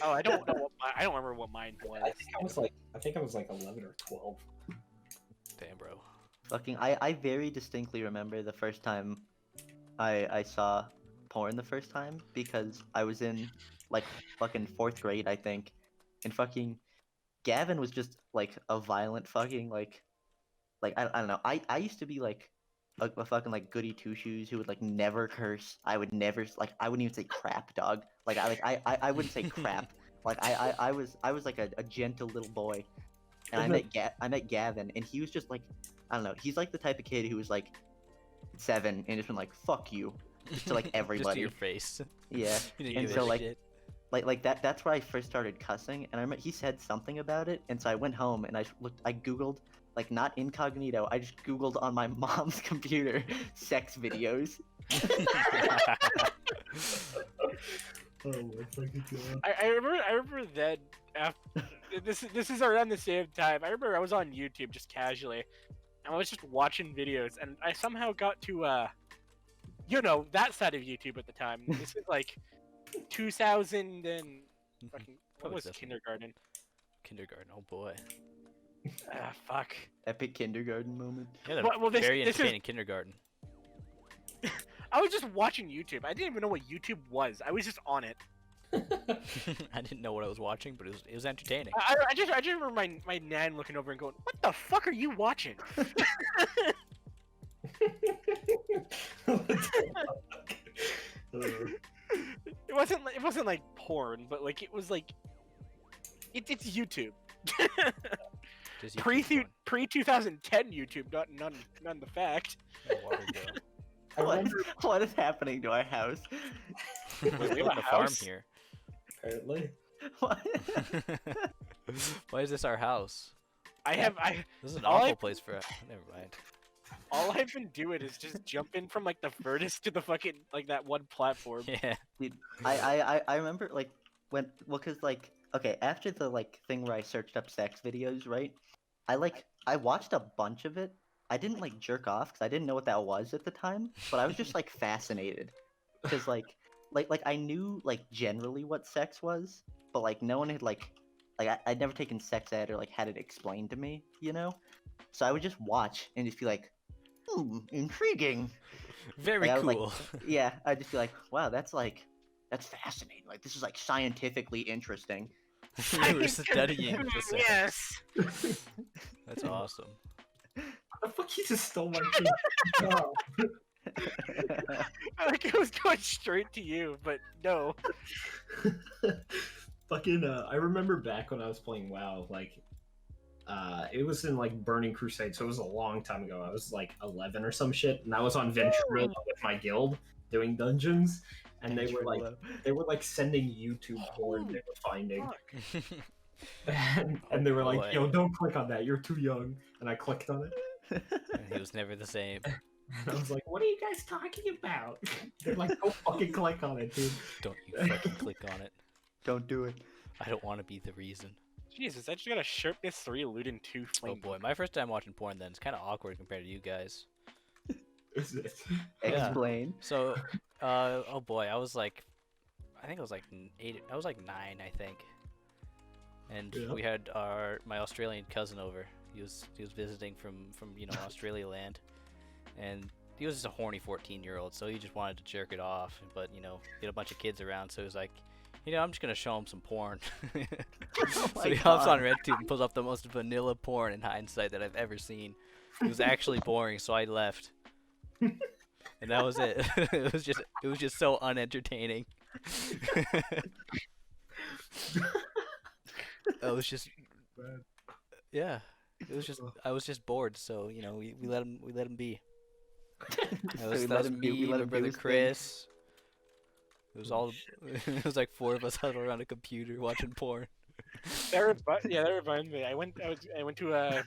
S4: Oh, I don't know. I don't remember what mine was.
S1: I think I was like 11 or 12.
S2: Damn, bro.
S3: Fucking, I very distinctly remember the first time I saw porn the first time because I was in like fucking 4th grade, I think, and fucking Gavin was just like a violent fucking like I don't know. I used to be like a fucking like goody two shoes who would like never curse. I would never like I wouldn't even say crap, dog. I wouldn't say crap. Like I was like a gentle little boy, and I met Gavin, and he was just like I don't know. He's like the type of kid who was like 7 and just been like fuck you just to like
S2: Just to
S3: everybody.
S2: your face.
S3: Yeah,
S2: You didn't
S3: and
S2: give
S3: so
S2: a
S3: like
S2: shit.
S3: like that's where I first started cussing, and I remember he said something about it, and so I went home and I googled like not incognito. I just googled on my mom's computer sex videos.
S1: Oh my fucking god.
S4: I remember that after this is around the same time. I remember I was on YouTube just casually, and I was just watching videos, and I somehow got to that side of YouTube at the time. This is like 2000 and fucking what
S2: Probably
S4: was
S2: definitely.
S4: kindergarten?
S2: Kindergarten. Oh boy.
S4: Ah, fuck.
S3: Epic kindergarten moment.
S2: Yeah,
S4: Well, this-
S2: very
S4: this is-
S2: entertaining kindergarten.
S4: I was just watching YouTube. I didn't even know what YouTube was. I was just on it.
S2: I didn't know what I was watching, but it was entertaining.
S4: I just remember my nan looking over and going, "What the fuck are you watching?" It wasn't like porn, but like it was like it's YouTube.
S2: Just
S4: pre
S2: YouTube
S4: pre 2010 YouTube, not the fact.
S2: porn. Yeah, water girl.
S1: I
S3: What,
S1: remember
S3: what is happening to our house?
S2: We're
S4: have
S2: building
S4: a
S2: a farm
S4: house?
S2: here.
S1: apparently.
S3: What?
S2: Why is this our house? This is an
S4: All
S2: awful
S4: I-
S2: place for. Never mind.
S4: all I've been doing is just jumping from like the furthest to the fucking like that one platform.
S2: Yeah.
S3: Dude, I remember like cause like okay, after the like thing where I searched up sex videos, right? I watched a bunch of it. I didn't like jerk off because I didn't know what that was at the time, but I was just like fascinated because like I knew like generally what sex was, but like no one had like I'd never taken sex ed or like had it explained to me, you know? So I would just watch and just be like, intriguing.
S2: Very
S3: Like, I was
S2: cool.
S3: Yeah, I'd just be like, wow, that's fascinating. Like this is like scientifically interesting.
S2: You were studying the sex.
S4: Yes.
S2: That's awesome.
S1: The fuck, you just stole my shit. No.
S4: Like it was going straight to you, but no.
S1: Fucking, I remember back when I was playing WoW, like, it was in like Burning Crusade, so it was a long time ago. I was like 11 or some shit, and I was on Ventrilo with my guild doing dungeons, and they were like sending YouTube porn they were finding,
S4: Fuck.
S1: and they were
S2: boy.
S1: like, "Yo, don't click on that. You're too young." And I clicked on it,
S2: And he was never the same.
S1: and I was like, "What are you guys talking about?" They're like, "Don't fucking click on it, dude."
S2: Don't you fucking click on it.
S3: Don't do it.
S2: I don't want to be the reason.
S4: Jesus, I just got a Sharpness 3 Luden 2
S2: Oh
S4: flame.
S2: boy, my first time watching porn then is kind of awkward compared to you guys.
S1: Is it?
S2: Yeah.
S3: Explain.
S2: So, oh boy, I was like, I think I was like 8. I was like 9, I think. And
S1: Yeah.
S2: we had my Australian cousin over. He was visiting from Australia land, and he was just a horny 14-year-old, so he just wanted to jerk it off. But he had a bunch of kids around, so he was like, I'm just gonna show him some porn.
S3: Oh
S2: So
S3: my
S2: he hops on
S3: God.
S2: RedTube and pulls up the most vanilla porn in hindsight that I've ever seen. It was actually boring, so I left. And that was it. It was just so unentertaining. I was just yeah. I was just bored, so you know we let him be. That was,
S3: we
S2: that
S3: let
S2: was
S3: him
S2: me,
S3: we let
S2: my
S3: him do
S2: brother
S3: his thing.
S2: Chris. It was all it was like 4 of us huddled around a computer watching porn.
S4: That reminds me. I went to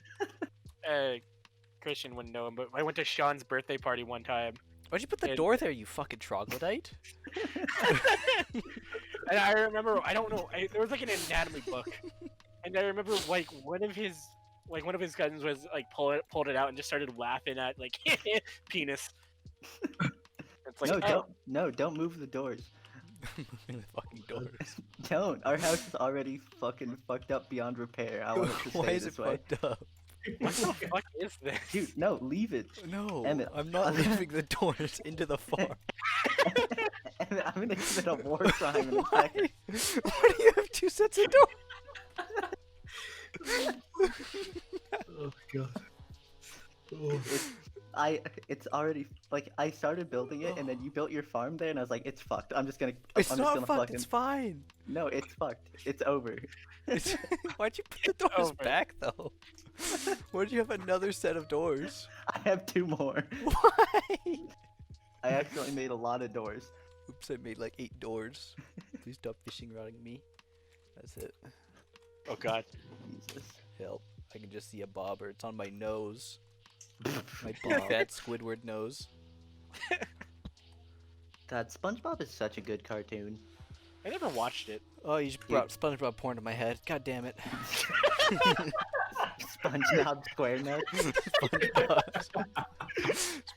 S4: a Christian wouldn't know him, but I went to Sean's birthday party one time.
S2: Why'd you put the
S4: And-
S2: door there, you fucking troglodyte?
S4: And I remember, I don't know, there was like an anatomy book, and I remember like one of his cousins was like pulled it out and just started laughing at like penis. It's like
S3: Don't move the doors.
S2: Moving the fucking doors.
S3: Don't. Our house is already fucking fucked up beyond repair. I want it to
S2: Why
S3: stay
S2: is it
S3: this way.
S2: fucked up?
S4: what the fuck is this?
S3: Dude, no, leave it.
S2: No,
S3: Emmett,
S2: I'm not leaving the doors into the farm.
S3: I'm gonna commit a war crime in a second.
S2: Why do you have 2 sets of doors?
S1: Oh god. Oh.
S3: It's already like I started building it and then you built your farm there and I was like, it's fucked. I'm just gonna.
S2: It's
S3: I'm
S2: not
S3: just gonna
S2: fucked.
S3: fucking.
S2: It's fine.
S3: No, it's fucked. It's over.
S2: Why'd you put the doors
S4: over.
S2: back though? Why'd you have another set of doors?
S3: I have 2 more.
S2: Why?
S3: I accidentally made a lot of doors.
S2: Oops, I made like 8 doors. Please stop fishing rodding me. That's it.
S4: Oh god.
S3: Jesus.
S2: Help. I can just see a bobber. It's on my nose. My big fat Squidward nose.
S3: God, SpongeBob is such a good cartoon.
S4: I never watched it.
S2: Oh, you just brought SpongeBob porn to my head. God damn it.
S3: SpongeBob Square Nuts.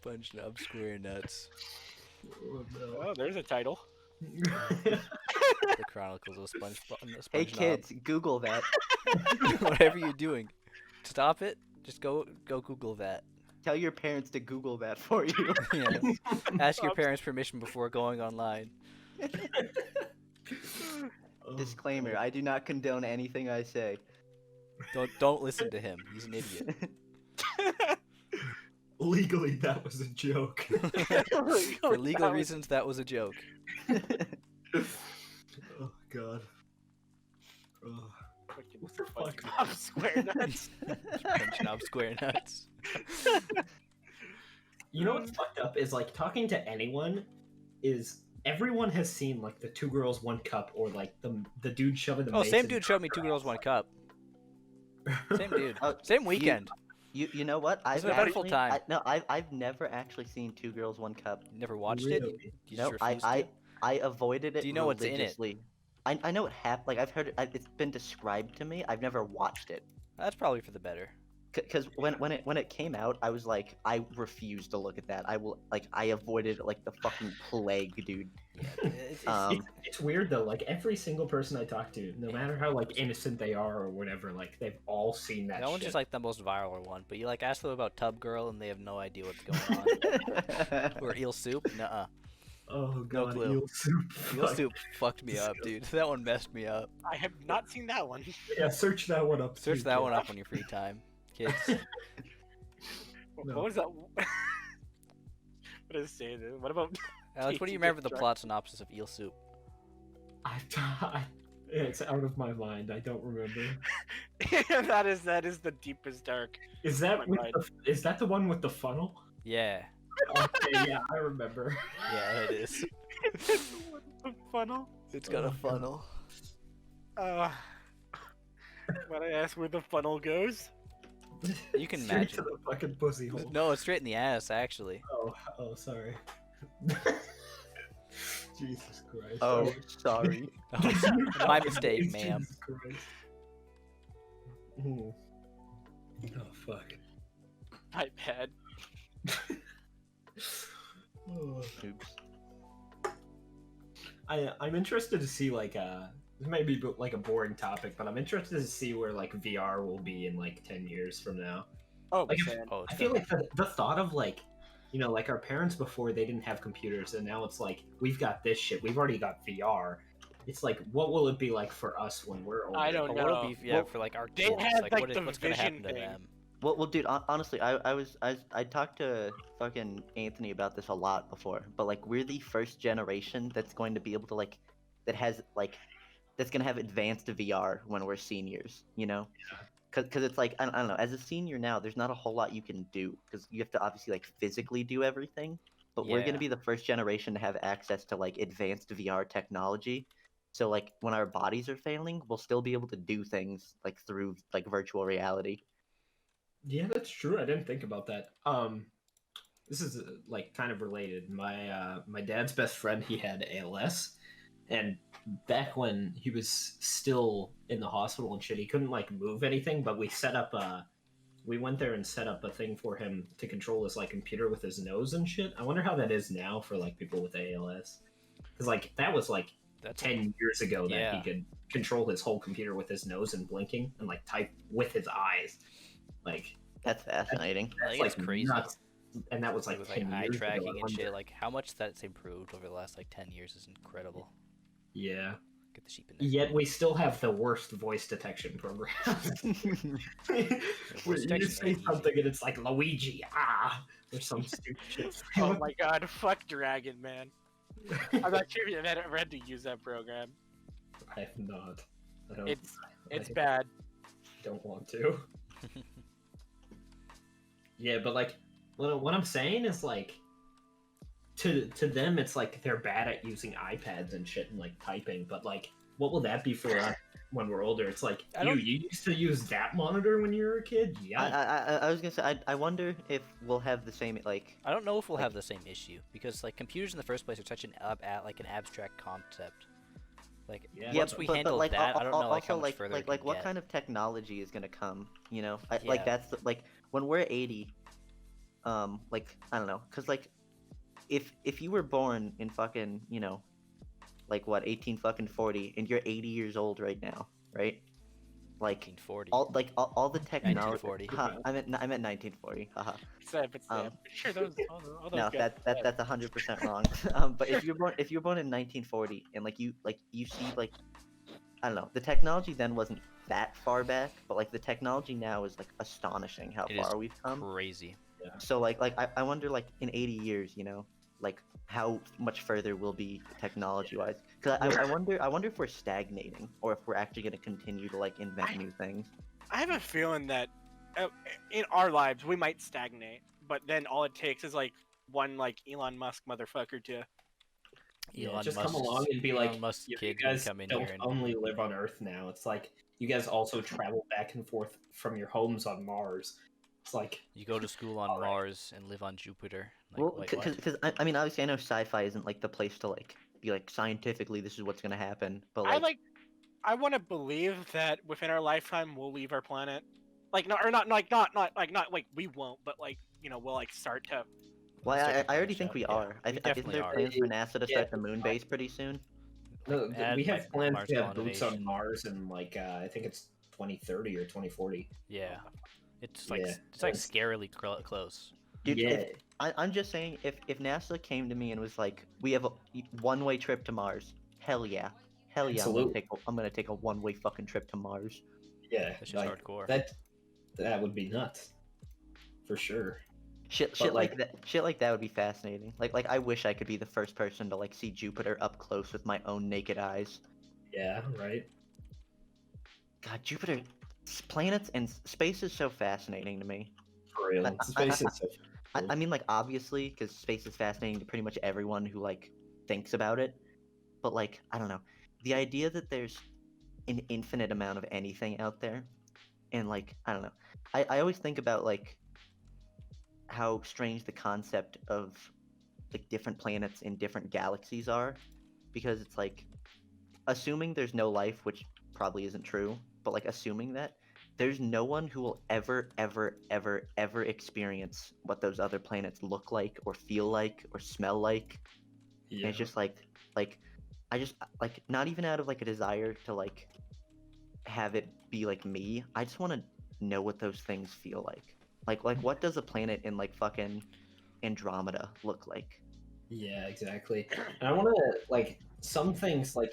S2: SpongeBob Square Nuts.
S1: Oh, no.
S4: Oh, there's a title.
S2: The Chronicles of SpongeBob.
S3: Hey kids, Google that.
S2: Whatever you're doing, stop it. Just go Google that.
S3: Tell your parents to Google that for you.
S2: Yeah. Ask your parents' permission before going online.
S1: Oh,
S3: Disclaimer: I do not condone anything I say.
S2: Don't listen to him. He's an idiot.
S1: legally, that was a joke.
S2: For legal reasons, that was a joke.
S1: Oh god. Oh.
S4: What
S1: the fuck?
S4: SpongeBob Square Nuts.
S2: SpongeBob Square Nuts.
S1: You know what's fucked up is like talking to anyone is everyone has seen like the 2 girls 1 cup or like the dude shoving the
S2: Oh,
S1: mace
S2: same
S1: in
S2: dude showed me 2 girls 1 cup. Same dude.
S3: Oh,
S2: Same weekend.
S3: You know what?
S2: It's an eventful time.
S3: I've never actually seen 2 girls 1 cup.
S2: Never watched it.
S1: Really?
S2: You
S3: No,
S2: just refused to?
S3: I avoided it.
S2: Do you know what's in it?
S3: religiously. I know it happened. Like I've heard it. It's been described to me. I've never watched it.
S2: That's probably for the better.
S3: Because when it came out, I was like, I refuse to look at that. I avoided it like the fucking plague, dude.
S1: It's weird though. Like every single person I talk to, no matter how like innocent they are or whatever, like they've all seen that.
S2: That one's
S1: shit.
S2: just like the most viral one. But you like ask them about Tub Girl and they have no idea what's going on. Or Eel Soup? Nuh-uh.
S1: Oh god,
S2: clue.
S1: eel soup.
S2: Eel
S1: Fuck.
S2: Soup fucked me up, dude. That one messed me up.
S4: I have not seen that one.
S1: Yeah, search that one up.
S2: Search
S1: too,
S2: that
S1: kid.
S2: one up on your free time, kids.
S1: No.
S4: What was that? What does it say? What about?
S2: Alex, what do you remember the plot synopsis of Eel Soup?
S1: It's out of my mind. I don't remember.
S4: that is the deepest dark.
S1: Is that
S4: my mind.
S1: is that the one with the funnel?
S2: Yeah.
S1: Okay, yeah, I remember.
S2: Yeah, it is.
S4: The funnel.
S2: It's got a funnel.
S4: When I ask where the funnel goes.
S2: You can
S1: Straight
S2: imagine.
S1: to the fucking pussy hole.
S2: No, it's straight in the ass, actually.
S1: Oh, sorry. Jesus Christ.
S3: Oh, sorry.
S2: Oh, my mistake, ma'am.
S1: Jesus Christ. Ooh. Oh fuck.
S4: My bad.
S1: Oh.
S3: Oops.
S1: I'm interested to see like this may be like a boring topic, but I'm interested to see where like VR will be in like 10 years from now.
S4: Oh,
S1: Like,
S4: man.
S2: Oh,
S1: I feel like the thought of like, you know, like our parents before they didn't have computers, and now it's like we've got this shit. We've already got VR. It's like, what will it be like for us when we're older?
S4: I don't
S2: Or
S4: know.
S2: what'll be, yeah,
S4: Well,
S2: for like our
S4: they
S2: kids.
S4: had,
S2: Like,
S4: like,
S2: what is,
S4: the
S2: what's gonna happen
S4: vision
S2: to
S4: thing.
S2: them?
S3: Well, dude. Honestly, I talked to fucking Anthony about this a lot before, but like we're the first generation that's going to be able to like, that has like, that's gonna have advanced VR when we're seniors. You know, because it's like I don't know. As a senior now, there's not a whole lot you can do because you have to obviously like physically do everything. But we're gonna
S2: Yeah.
S3: be the first generation to have access to like advanced VR technology. So like when our bodies are failing, we'll still be able to do things like through like virtual reality.
S1: Yeah, that's true. I didn't think about that. This is like kind of related. My dad's best friend, he had ALS, and back when he was still in the hospital and shit, he couldn't like move anything. But we went there and set up a thing for him to control his like computer with his nose and shit. I wonder how that is now for like people with ALS, because like that was like
S2: That's
S1: 10 years ago that he
S2: yeah.
S1: could control his whole computer with his nose and blinking and like type with his eyes. Like
S3: That's fascinating.
S1: that's
S2: Like, it's
S1: like
S2: crazy.
S1: nuts. And that was like
S2: with
S1: 10
S2: eye
S1: years ago.
S2: tracking
S1: I
S2: and shit.
S1: wonder.
S2: Like how much that's improved over the last like 10 years is incredible.
S1: Yeah.
S2: Get the sheep in there.
S1: Yet we still have the worst voice detection program.
S2: Voice
S1: You
S2: detection
S1: just say
S2: ain't easy.
S1: something and it's like Luigi, or some stupid shit.
S4: Oh my god, fuck Dragon, man. I'm not sure if you've ever had to use that program.
S1: I have not. I don't,
S4: It's
S1: I
S4: bad.
S1: don't want to. Yeah, but like, what I'm saying is like, to them, it's like they're bad at using iPads and shit and like typing. But like, what will that be for us when we're older? It's like
S2: I don't-
S1: you used to use that monitor when you were a kid. Yeah,
S3: I was gonna say I wonder if we'll have the same like.
S2: I don't know if we'll
S3: Like-
S2: have the same issue because like computers in the first place are such an like an abstract concept. Like
S1: Yeah,
S2: once we handle
S3: like,
S2: that, I don't know like
S3: also
S2: how much further
S3: like
S2: we can
S3: what
S2: get.
S3: kind of technology is gonna come? You know, like
S2: Yeah.
S3: that's like when we're 80. Like I don't know, cause like if you were born in fucking like what 18 fucking 40 and you're 80 years old right now, right? Like
S2: 1940.
S3: all the technology.
S2: 1940.
S3: I meant 1940. Haha.
S4: But sure, those all those
S3: No,
S4: guys.
S3: that's 100% wrong. But if you're born in 1940 and like you see like I don't know, the technology then wasn't that far back, but like the technology now is like astonishing how
S2: It is
S3: far we've come.
S2: Crazy.
S3: So like I wonder like in 80 years, like how much further we'll be technology wise. Cause I wonder if we're stagnating or if we're actually gonna continue to like invent new things.
S4: I have a feeling that in our lives we might stagnate, but then all it takes is like one like Elon Musk motherfucker to.
S1: Yeah,
S2: Elon
S1: just
S2: Musk's,
S1: come along and be like,
S2: Elon Musk's
S1: you
S2: kid can
S1: guys
S2: come in
S1: don't
S2: here and
S1: only live on Earth now. It's like you guys also travel back and forth from your homes on Mars. It's like
S2: you go to school on
S1: Alright.
S2: Mars and live on Jupiter. Like,
S3: Well,
S2: wait, what?
S3: because I mean obviously I know sci-fi isn't like the place to like be like scientifically this is what's gonna happen, but
S4: I want to believe that within our lifetime we'll leave our planet. Like not like we won't, but like we'll like start to.
S3: well
S2: Start to
S3: I already
S2: branch
S3: think
S2: out.
S3: we
S2: Yeah,
S3: are.
S2: we
S3: Isn't
S2: definitely
S3: there
S2: are.
S3: plans for NASA to
S1: Yeah.
S3: start the moon base pretty soon?
S1: no,
S2: add,
S1: we have
S2: like,
S1: plans
S2: Mars
S1: to have boots on
S2: colonization.
S1: Mars in like I think it's 2030 or 2040.
S2: Yeah, it's like
S1: Yeah,
S2: it's like
S1: that's-
S2: scarily close.
S3: Dude,
S1: yeah,
S3: I'm just saying if NASA came to me and was like we have a one-way trip to Mars, hell yeah.
S1: Absolutely.
S3: I'm gonna take a one-way fucking trip to Mars.
S1: yeah,
S2: That's just
S1: like,
S2: hardcore.
S1: that would be nuts, for sure.
S3: Shit like that would be fascinating. Like I wish I could be the first person to like see Jupiter up close with my own naked eyes.
S1: Yeah, right.
S3: God, Jupiter, planets and space is so fascinating to me.
S1: For real, space is so.
S3: I mean, like obviously, because space is fascinating to pretty much everyone who like thinks about it. But like, I don't know, the idea that there's an infinite amount of anything out there, and like, I don't know, I always think about like how strange the concept of like different planets in different galaxies are, because it's like assuming there's no life, which probably isn't true, but like assuming that there's no one who will ever experience what those other planets look like or feel like or smell like. And
S1: Yeah.
S3: it's just like I just like not even out of like a desire to like have it be like me. I just want to know what those things feel like. Like what does a planet in like fucking Andromeda look like?
S1: Yeah, exactly. And I want to like some things like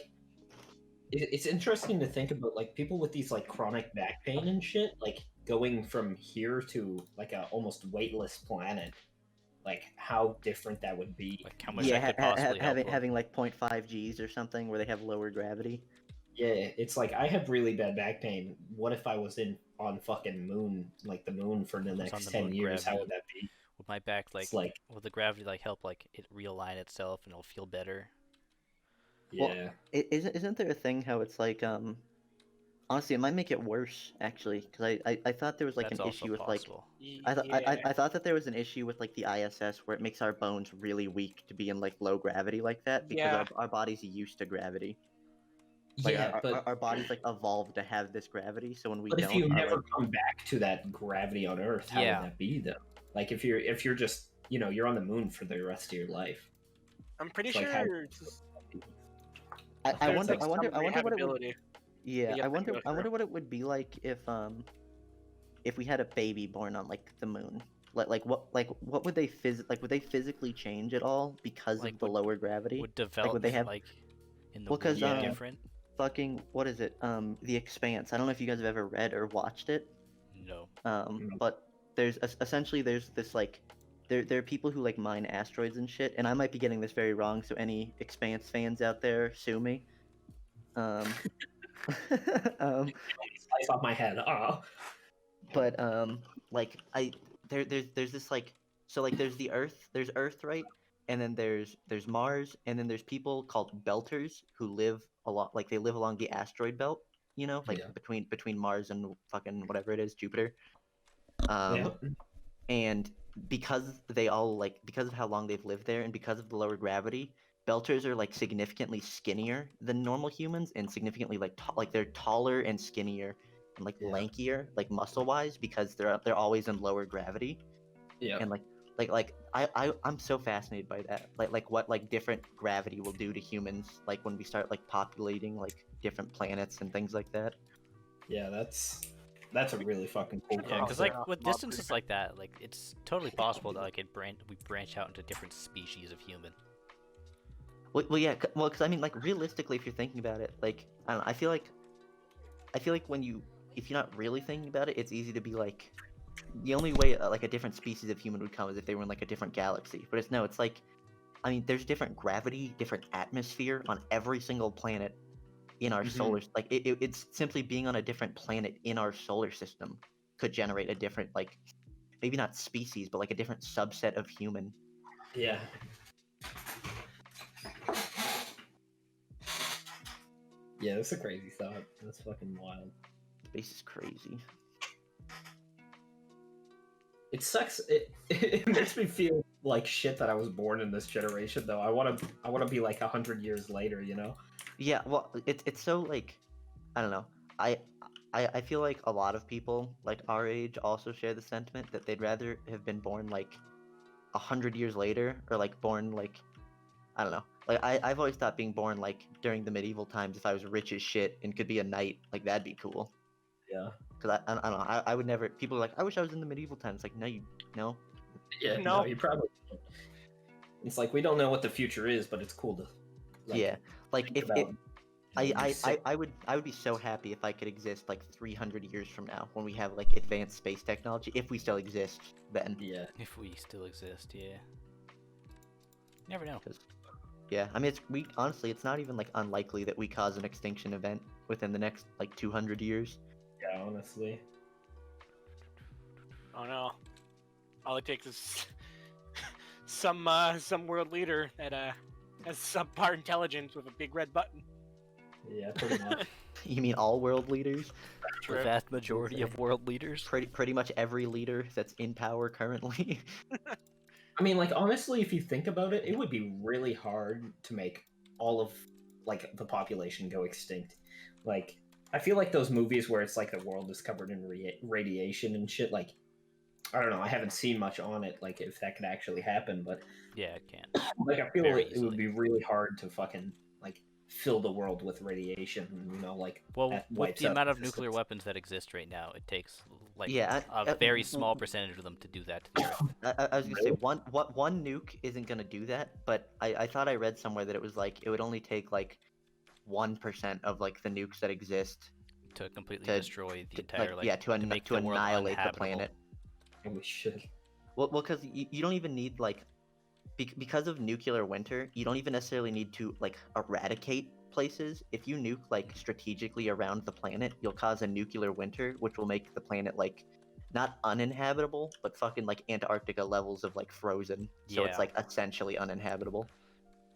S1: it's interesting to think about like people with these like chronic back pain and shit. Like going from here to like a almost weightless planet, like how different that would be.
S2: Like how much
S3: Yeah,
S2: that could possibly help them.
S3: having like 0.5 Gs or something where they have lower gravity.
S1: Yeah, it's like I have really bad back pain. What if I was on fucking moon, like the moon, for the
S2: on
S1: next
S2: the
S1: 10
S2: moon,
S1: years? How
S2: gravity.
S1: would that be?
S2: Would my back
S1: It's like,
S2: will the gravity like help like it realign itself and it'll feel better?
S3: Well,
S1: yeah,
S3: isn't there a thing how it's like honestly it might make it worse actually because I thought there was like
S2: That's
S3: an
S2: also
S3: issue with like
S2: possible.
S3: I thought that there was an issue with like the ISS where it makes our bones really weak to be in like low gravity like that because
S4: Yeah.
S3: our body's used to gravity. Like
S1: yeah,
S3: our bodies like evolved to have this gravity, so when we
S1: but if
S3: don't,
S1: you
S3: our
S1: never
S3: like
S1: come back to that gravity on Earth, how
S2: Yeah.
S1: would that be though? Like if you're just you're on the moon for the rest of your life.
S4: I'm pretty
S1: It's like
S4: sure.
S3: I
S4: there's,
S3: wonder
S4: like,
S3: I wonder
S4: some
S3: I wonder what it would
S4: rehabability
S3: yeah
S4: that you
S3: I
S4: have to
S3: wonder
S4: go
S3: I wonder
S4: through.
S3: what it would be like if we had a baby born on like the moon. What would they would they physically change at all because
S2: Like,
S3: of the lower gravity?
S2: Would develop
S3: they have-
S2: like in the
S3: Well, 'cause,
S2: moon be
S1: Yeah.
S2: different?
S3: Fucking what is it? The Expanse. I don't know if you guys have ever read or watched it.
S2: No.
S3: But there's essentially there's this like there are people who like mine asteroids and shit, and I might be getting this very wrong, so any Expanse fans out there, sue me. Um,
S1: Slice off my head. Oh.
S3: but like there's this like so like there's Earth, right? And then there's Mars, and then there's people called belters who live they live along the asteroid belt, like
S1: Yeah.
S3: between Mars and fucking whatever it is, Jupiter.
S1: Yeah.
S3: And because because of how long they've lived there and because of the lower gravity, belters are like significantly skinnier than normal humans and significantly like they're taller and skinnier and like
S1: Yeah.
S3: lankier like muscle wise because they're always in lower gravity.
S1: Yeah.
S3: And I'm so fascinated by that, like what like different gravity will do to humans like when we start like populating like different planets and things like that.
S1: Yeah, that's a really fucking cool
S2: Yeah, because
S1: concept.
S2: like with distances like that, like it's totally possible that like we branch out into different species of human.
S3: Well, yeah, well, because I mean, like realistically, if you're thinking about it, like I don't know, I feel like if you're not really thinking about it, it's easy to be like, the only way like a different species of human would come is if they were in like a different galaxy. But it's like, I mean, there's different gravity, different atmosphere on every single planet in our solar. Like it's simply being on a different planet in our solar system could generate a different like, maybe not species, but like a different subset of human.
S1: Yeah. Yeah, that's a crazy thought. That's fucking wild.
S3: Space is crazy.
S1: It sucks. It makes me feel like shit that I was born in this generation, though. I want to be like 100 years later, you know?
S3: Yeah, well, it's so like, I don't know. I feel like a lot of people like our age also share the sentiment that they'd rather have been born like 100 years later, or like born like, I don't know. Like I've always thought being born like during the medieval times, if I was rich as shit and could be a knight, like that'd be cool.
S1: Yeah.
S3: Because I don't know. I would never. People are like, I wish I was in the medieval times. Like, no, no.
S1: Yeah.
S4: No.
S1: No, you probably. It's like we don't know what the future is, but it's cool to. Like,
S3: Yeah, like
S1: think
S3: if
S1: about,
S3: it,
S1: you know, just sit-
S3: I would be so happy if I could exist like 300 years from now when we have like advanced space technology, if we still exist then.
S1: Yeah.
S2: If we still exist, yeah. Never know.
S3: Yeah, I mean, honestly, it's not even like unlikely that we cause an extinction event within the next like 200 years.
S1: Yeah. Honestly.
S4: Oh no! All it takes is some world leader that has subpar intelligence with a big red button.
S1: Yeah. Pretty much.
S3: You mean all world leaders?
S2: The vast majority of world leaders.
S3: Pretty much every leader that's in power currently.
S1: I mean, like honestly, if you think about it, it would be really hard to make all of like the population go extinct. Like, I feel like those movies where it's like the world is covered in radiation and shit. Like, I don't know. I haven't seen much on it. Like, if that could actually happen, but
S2: Yeah, it can.
S1: like, I feel
S2: Very
S1: it would
S2: easily.
S1: be really hard to fucking like fill the world with radiation. You know, like
S2: Well,
S1: that
S2: with
S1: wipes
S2: the
S1: out
S2: amount of
S1: existence.
S2: nuclear weapons that exist right now, it takes like
S3: Yeah,
S2: a very small percentage of them to do that to the Earth.
S3: I was gonna say one nuke isn't gonna do that, but I thought I read somewhere that it was like it would only take like 1% of like the nukes that exist
S2: to completely
S3: To-
S2: destroy the
S3: to,
S2: entire
S3: to
S2: make the world
S3: annihilate the
S2: uninhabitable.
S3: planet.
S1: Holy shit.
S3: Well, because you don't even need like because of nuclear winter, you don't even necessarily need to like eradicate places. If you nuke like strategically around the planet, you'll cause a nuclear winter, which will make the planet like not uninhabitable, but fucking like Antarctica levels of like frozen. So it's
S2: Yeah.
S3: like essentially uninhabitable.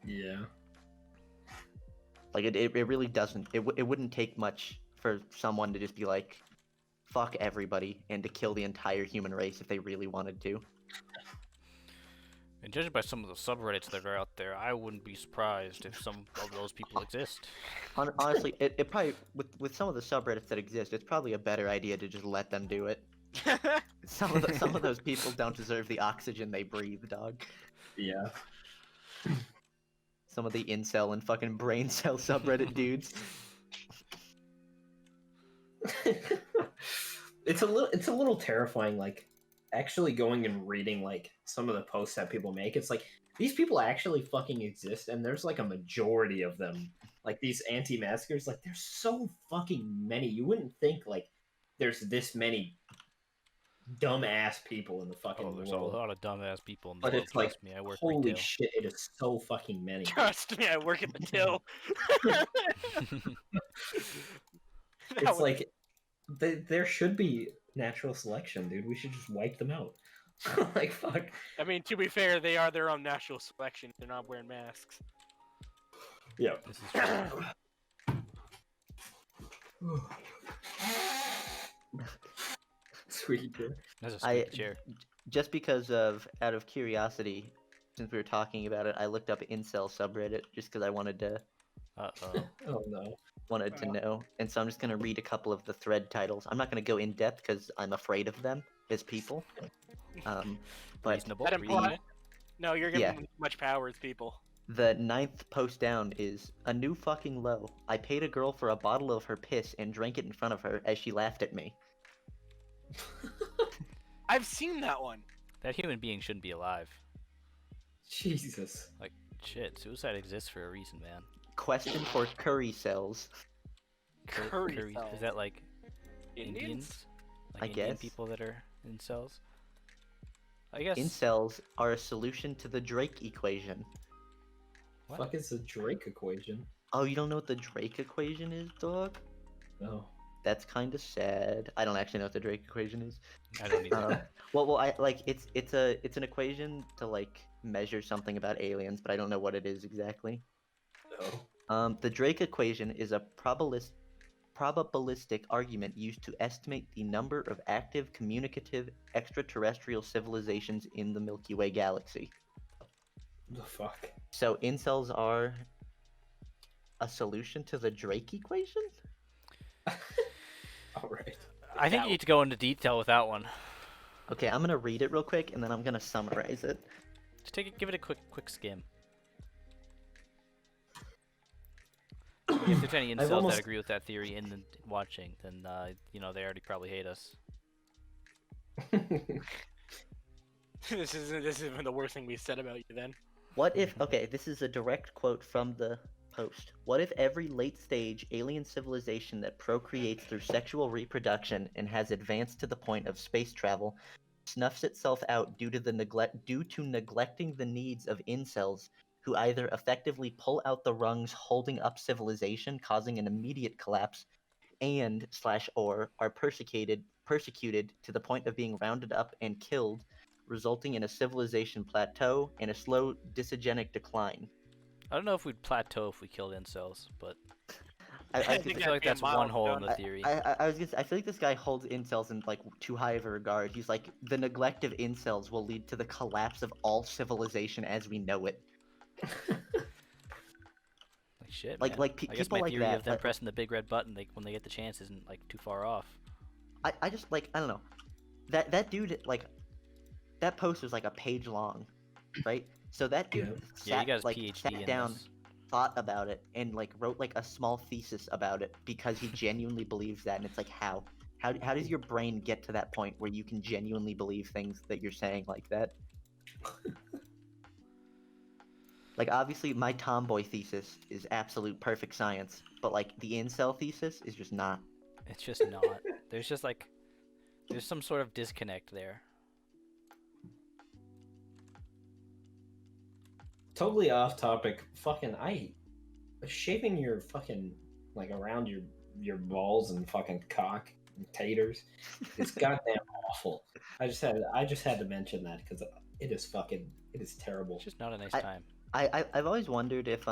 S1: Yeah.
S3: Like it really doesn't. It wouldn't take much for someone to just be like, fuck everybody, and to kill the entire human race if they really wanted to.
S2: And judging by some of the subreddits that are out there, I wouldn't be surprised if some of those people exist.
S3: Honestly, it probably with some of the subreddits that exist, it's probably a better idea to just let them do it. Some of those people don't deserve the oxygen they breathe, dog.
S1: Yeah.
S3: Some of the incel and fucking brain cell subreddit dudes.
S1: It's a little terrifying, like actually going and reading like some of the posts that people make. It's like these people actually fucking exist, and there's like a majority of them. Like these anti-maskers, like there's so fucking many. You wouldn't think like there's this many dumbass people in the fucking
S2: Oh, there's
S1: world.
S2: a lot of dumbass people in the
S1: But
S2: world.
S1: it's like,
S2: Trust me, I work
S1: holy
S2: retail.
S1: shit, it is so fucking many.
S4: Trust me, I work at the till.
S1: It's like there should be natural selection, dude. We should just wipe them out. Like fuck.
S4: I mean, to be fair, they are their own natural selection. They're not wearing masks.
S1: Yeah.
S2: This is true.
S1: Sweet. Dude.
S2: That's a squeaky chair.
S3: Just because of out of curiosity, since we were talking about it, I looked up incel subreddit just because I wanted to
S2: Uh-oh.
S1: Oh no.
S3: know, and so I'm just gonna read a couple of the thread titles. I'm not gonna go in depth because I'm afraid of them as people. But
S2: Reasonable.
S4: That
S2: reasonable.
S4: implies. No, you're giving
S3: Yeah.
S4: them much power as people.
S3: the 9th post down is a new fucking low. I paid a girl for a bottle of her piss and drank it in front of her as she laughed at me.
S4: I've seen that one.
S2: That human being shouldn't be alive.
S1: Jesus.
S2: Like, shit, suicide exists for a reason, man.
S3: Question for curry cells.
S4: Curry cells.
S2: Is that like
S4: Indians?
S2: Indians? Like
S3: I
S2: Indian
S3: guess.
S2: people that are incels? I guess.
S3: Incels are a solution to the Drake equation.
S2: What?
S1: Fuck is the Drake equation?
S3: Oh, you don't know what the Drake equation is, dog?
S1: No.
S3: That's kind of sad. I don't actually know what the Drake equation is.
S2: I don't either.
S3: Well, I like it's an equation to like measure something about aliens, but I don't know what it is exactly.
S1: No.
S3: The Drake equation is a probabilistic argument used to estimate the number of active communicative extraterrestrial civilizations in the Milky Way galaxy.
S1: The fuck?
S3: So incels are a solution to the Drake equation?
S1: Alright.
S2: I think you need to go into detail with that one.
S3: Okay, I'm gonna read it real quick and then I'm gonna summarize it.
S2: Just give it a quick skim. If there's any incels
S1: almost-
S2: that agree with that theory in the watching, then you know, they already probably hate us.
S4: This is even the worst thing we said about you then.
S3: What if, okay, this is a direct quote from the post. What if every late stage alien civilization that procreates through sexual reproduction and has advanced to the point of space travel snuffs itself out due to neglecting the needs of incels who either effectively pull out the rungs holding up civilization, causing an immediate collapse, and or are persecuted to the point of being rounded up and killed, resulting in a civilization plateau and a slow dysgenic decline.
S2: I don't know if we'd plateau if we killed incels, but
S3: I
S2: I
S3: think
S2: feel like that's one hole in the
S3: I,
S2: theory.
S3: I was I feel like this guy holds incels in like too high of a regard. He's like, the neglect of incels will lead to the collapse of all civilization as we know it.
S2: Like shit,
S3: Like-
S2: man.
S3: like
S2: I guess
S3: people
S2: my
S3: like
S2: theory
S3: that,
S2: of them
S3: like-
S2: pressing the big red button when they get the chance isn't like too far off.
S3: I just like, I don't know, that dude, like, that post was like a page long, right? So that dude
S2: Yeah, you got his
S3: like
S2: PhD
S3: sat
S2: in
S3: down,
S2: this.
S3: thought about it, and like wrote like a small thesis about it because he genuinely believes that. And it's like, how does your brain get to that point where you can genuinely believe things that you're saying like that? Like, obviously my tomboy thesis is absolute perfect science, but like the incel thesis is just not.
S2: It's just not. There's just like, there's some sort of disconnect there.
S1: Totally off topic. Fucking shaving your fucking like around your balls and fucking cock and taters is goddamn awful. I just had to mention that because it is terrible.
S2: It's just not a nice time.
S3: I've always wondered if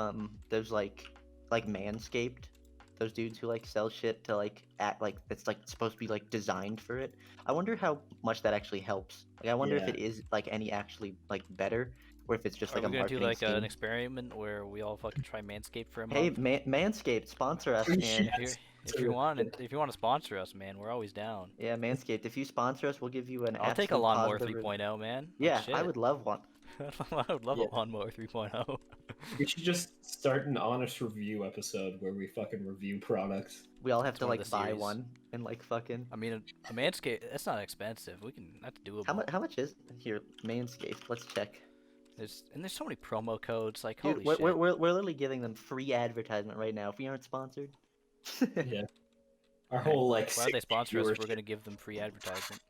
S3: there's like Manscaped, those dudes who like sell shit to like act like it's like supposed to be like designed for it. I wonder how much that actually helps. Like I wonder if it is like any actually like better, or if it's just
S2: Are
S3: like
S2: we
S3: a
S2: gonna do
S3: marketing
S2: like
S3: scheme.
S2: an experiment where we all fucking try Manscaped for a
S3: Hey,
S2: month?
S3: Manscaped, sponsor us,
S1: Yes.
S3: and
S2: If you want to sponsor us, man, we're always down.
S3: yeah, Manscaped. If you sponsor us, we'll give you an.
S2: I'll take a
S3: absolute
S2: lawnmower
S3: positive
S2: 3.0, man.
S3: Yeah,
S2: Like,
S3: I
S2: shit.
S3: would love one.
S2: I would love
S1: Yeah.
S2: a lawnmower 3.0.
S1: We should just start an honest review episode where we fucking review products.
S3: We all have
S2: It's
S3: to
S2: one of
S3: like
S2: the
S3: buy
S2: series.
S3: one and like fucking.
S2: I mean, a Manscaped, that's not expensive. That's doable.
S3: How much is here Manscaped? Let's check.
S2: There's so many promo codes. Like,
S3: Dude,
S2: holy
S3: we're,
S2: shit.
S3: we're literally giving them free advertisement right now. If we aren't sponsored.
S1: Yeah. Our whole like.
S2: Why would they
S1: 60
S2: sponsor us if we're
S1: viewership-
S2: gonna give them free advertisement?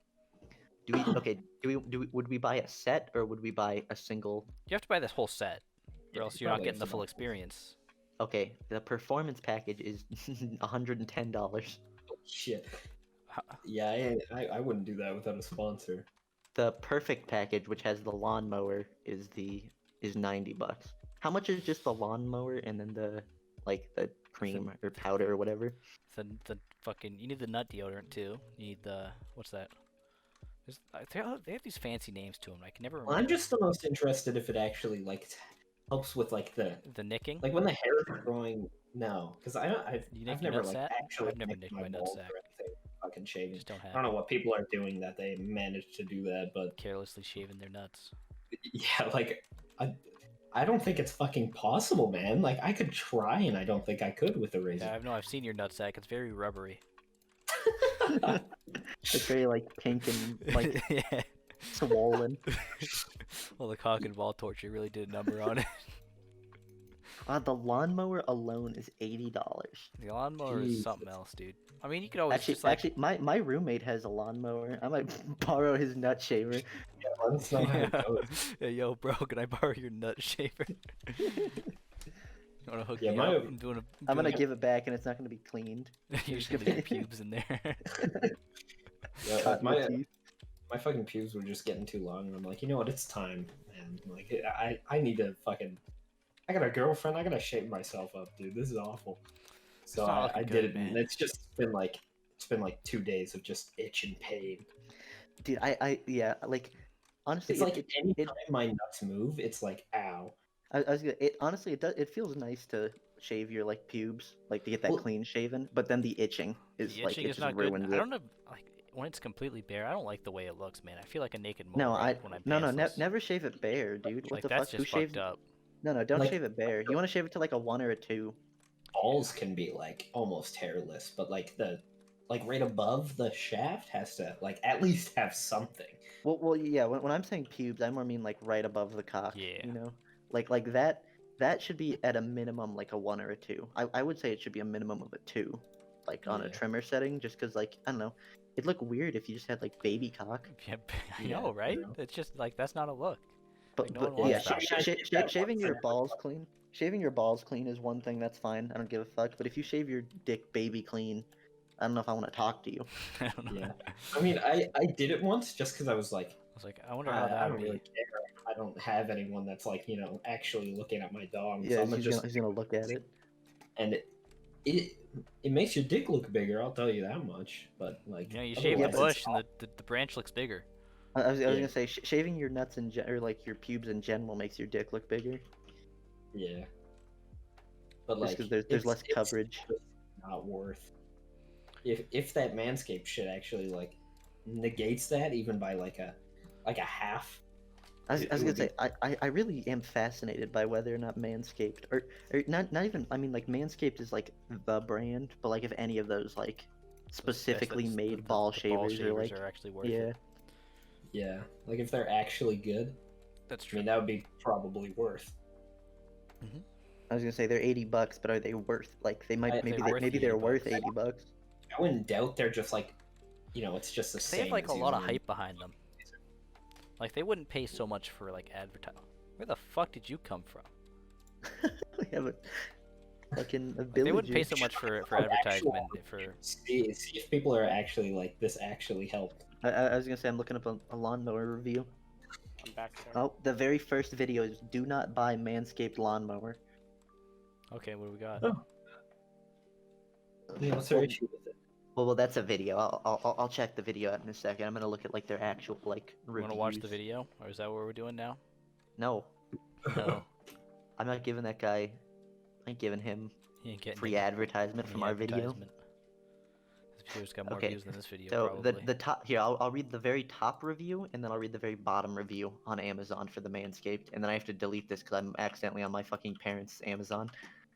S3: Would we buy a set or would we buy a single?
S2: You have to buy this whole set, or
S1: Yeah,
S2: else you're not
S1: probably
S2: getting the
S1: a
S2: full
S1: full-
S2: experience.
S3: Okay, the performance package is $110.
S1: Shit.
S2: How-
S1: Yeah, I wouldn't do that without a sponsor.
S3: The perfect package, which has the lawnmower, is $90. How much is just the lawnmower and then the cream or powder or whatever?
S2: The fucking, you need the nut deodorant too. You need the, what's that? They have these fancy names to them. I can never remember.
S1: Well, I'm just the most interested if it actually like helps with like the
S2: nicking.
S1: like when the hair is growing. No, because I've
S2: You nick
S1: I've
S2: your
S1: never like
S2: nutsack?
S1: actually
S2: I've never
S1: nicked
S2: nicked
S1: my
S2: my
S1: balls
S2: nutsack.
S1: or anything. Fucking shaving.
S2: Just don't
S1: I
S2: have
S1: don't know what people are doing that they managed to do that, but
S2: carelessly shaving their nuts.
S1: yeah, like I don't think it's fucking possible, man. Like I could try, and I don't think I could with a razor.
S2: Yeah, I've seen your nutsack. It's very rubbery.
S3: It's very like pink and like
S2: Yeah.
S3: swollen.
S2: Well, the cock and ball torture really did a number on it.
S3: The lawnmower alone is $80.
S2: The lawnmower is
S1: Jesus.
S2: something else, dude. I mean, you could always
S3: Actually,
S2: just like,
S3: actually, my roommate has a lawnmower. I might borrow his nut shaver.
S1: Yeah, that's not how it goes.
S2: Hey, yo, bro, can I borrow your nut shaver? You wanna hook
S1: Yeah,
S2: me
S1: my-
S2: up?
S3: I'm gonna give it back, and it's not gonna be cleaned.
S2: You're just gonna get pubes in there.
S1: Yeah,
S3: Cut
S1: my
S3: the teeth.
S1: my fucking pubes were just getting too long, and I'm like, you know what? It's time, man. Like I need to fucking. I got a girlfriend. I gotta shave myself up, dude. This is awful. So
S2: not
S1: I
S2: looking
S1: did
S2: good,
S1: it, and
S2: man.
S1: it's been like 2 days of just itch and pain.
S3: Dude, yeah, like honestly,
S1: It's like
S3: it,
S1: anytime my nuts move, it's like ow.
S3: I was gonna, it honestly it feels nice to shave your like pubes, like to get that
S1: Well-
S3: clean shaven, but then the itching is
S2: The
S3: like
S2: itching
S3: it
S2: is
S3: just
S2: not good.
S3: ruins
S2: I
S3: it.
S2: don't know, like when it's completely bare. I don't like the way it looks, man. I feel like a naked mole
S3: No,
S2: when I'm
S3: no,
S2: pantsless.
S3: never shave it bare, dude. What
S2: Like
S3: the
S2: that's
S3: fuck? Who
S2: just
S3: shaves?
S2: fucked up.
S3: No, don't
S1: Like-
S3: shave it bare. You want to shave it to like a 1 or a 2.
S1: Balls can be like almost hairless, but like the right above the shaft has to like at least have something.
S3: Well, yeah. When I'm saying pubes, I more mean like right above the cock.
S2: Yeah.
S3: You know, like that. That should be at a minimum like a 1 or a 2. I would say it should be a minimum of a 2, like on a
S1: Yeah.
S3: trimmer setting, just because like I don't know, it'd look weird if you just had like baby cock.
S2: Yeah, I
S1: Yeah,
S2: know, right?
S1: know.
S2: It's just like that's not a look.
S3: But,
S2: Like, no
S3: but
S2: one
S3: yeah,
S2: wants that.
S3: shaving your balls clean. Shaving your balls clean is one thing that's fine. I don't give a fuck. But if you shave your dick baby clean, I don't know if I want to talk to you.
S2: I don't know.
S1: Yeah. I mean, I did it once just because I was like,
S2: I was like, I wonder how
S1: I
S2: that
S1: don't
S2: would be.
S1: really care. I don't have anyone that's like actually looking at my dog.
S3: Yeah,
S1: so I'm
S3: he's gonna look at it.
S1: and it makes your dick look bigger. I'll tell you that much. But like,
S2: You know, you shave the
S1: otherwise
S2: bush
S1: it's
S2: and the branch looks bigger.
S3: I was
S1: Yeah.
S3: gonna say shaving your nuts or like your pubes in general makes your dick look bigger,
S1: yeah. But
S3: just
S1: like,
S3: because there's
S1: it's-
S3: less
S1: it's
S3: coverage.
S1: just not worth. If that Manscaped shit actually like negates that even by like a half.
S3: I was
S1: it
S3: gonna
S1: would
S3: say I really am fascinated by whether or not Manscaped or not even I mean like Manscaped is like the brand, but like if any of those like specifically
S2: That's
S3: made
S2: the
S3: ball shavers are like
S2: are actually worth
S3: yeah.
S2: it.
S1: Yeah, like if they're actually good,
S2: That's
S1: I
S2: true.
S1: mean that would be probably worth.
S3: I was gonna say they're $80, but are they worth like they might
S1: I-
S3: maybe
S2: they're
S3: they,
S2: worth
S3: maybe
S2: the
S3: they're
S2: $80.
S3: worth $80.
S1: I wouldn't doubt they're just like, it's just the
S2: They
S1: same.
S2: have like
S1: as
S2: a lot of
S1: using
S2: hype behind them. Like they wouldn't pay so much for like advertising. Where the fuck did you come from?
S3: We have a fucking
S2: Like, they wouldn't pay
S3: villager.
S2: so much for
S1: Like,
S2: advertisement for.
S1: See if people are actually like this actually helped.
S3: I was gonna say I'm looking up a lawnmower review.
S4: I'm back there.
S3: Oh, the very first video is "Do not buy Manscaped lawnmower."
S2: Okay, what do we got?
S1: Oh. Yeah, what's their issue with it?
S3: Well, that's a video. I'll check the video out in a second. I'm gonna look at like their actual like
S2: You
S3: reviews.
S2: want to watch the video, or is that what we're doing now?
S3: No,
S2: No,
S3: I'm not giving that guy. I ain't giving him
S2: he ain't getting
S3: free advertisement
S2: any
S3: from our video.
S2: advertisement. This video's got more
S3: Okay,
S2: views than this video,
S3: So
S2: probably.
S3: the top here, I'll read the very top review and then I'll read the very bottom review on Amazon for the Manscaped, and then I have to delete this because I'm accidentally on my fucking parents' Amazon.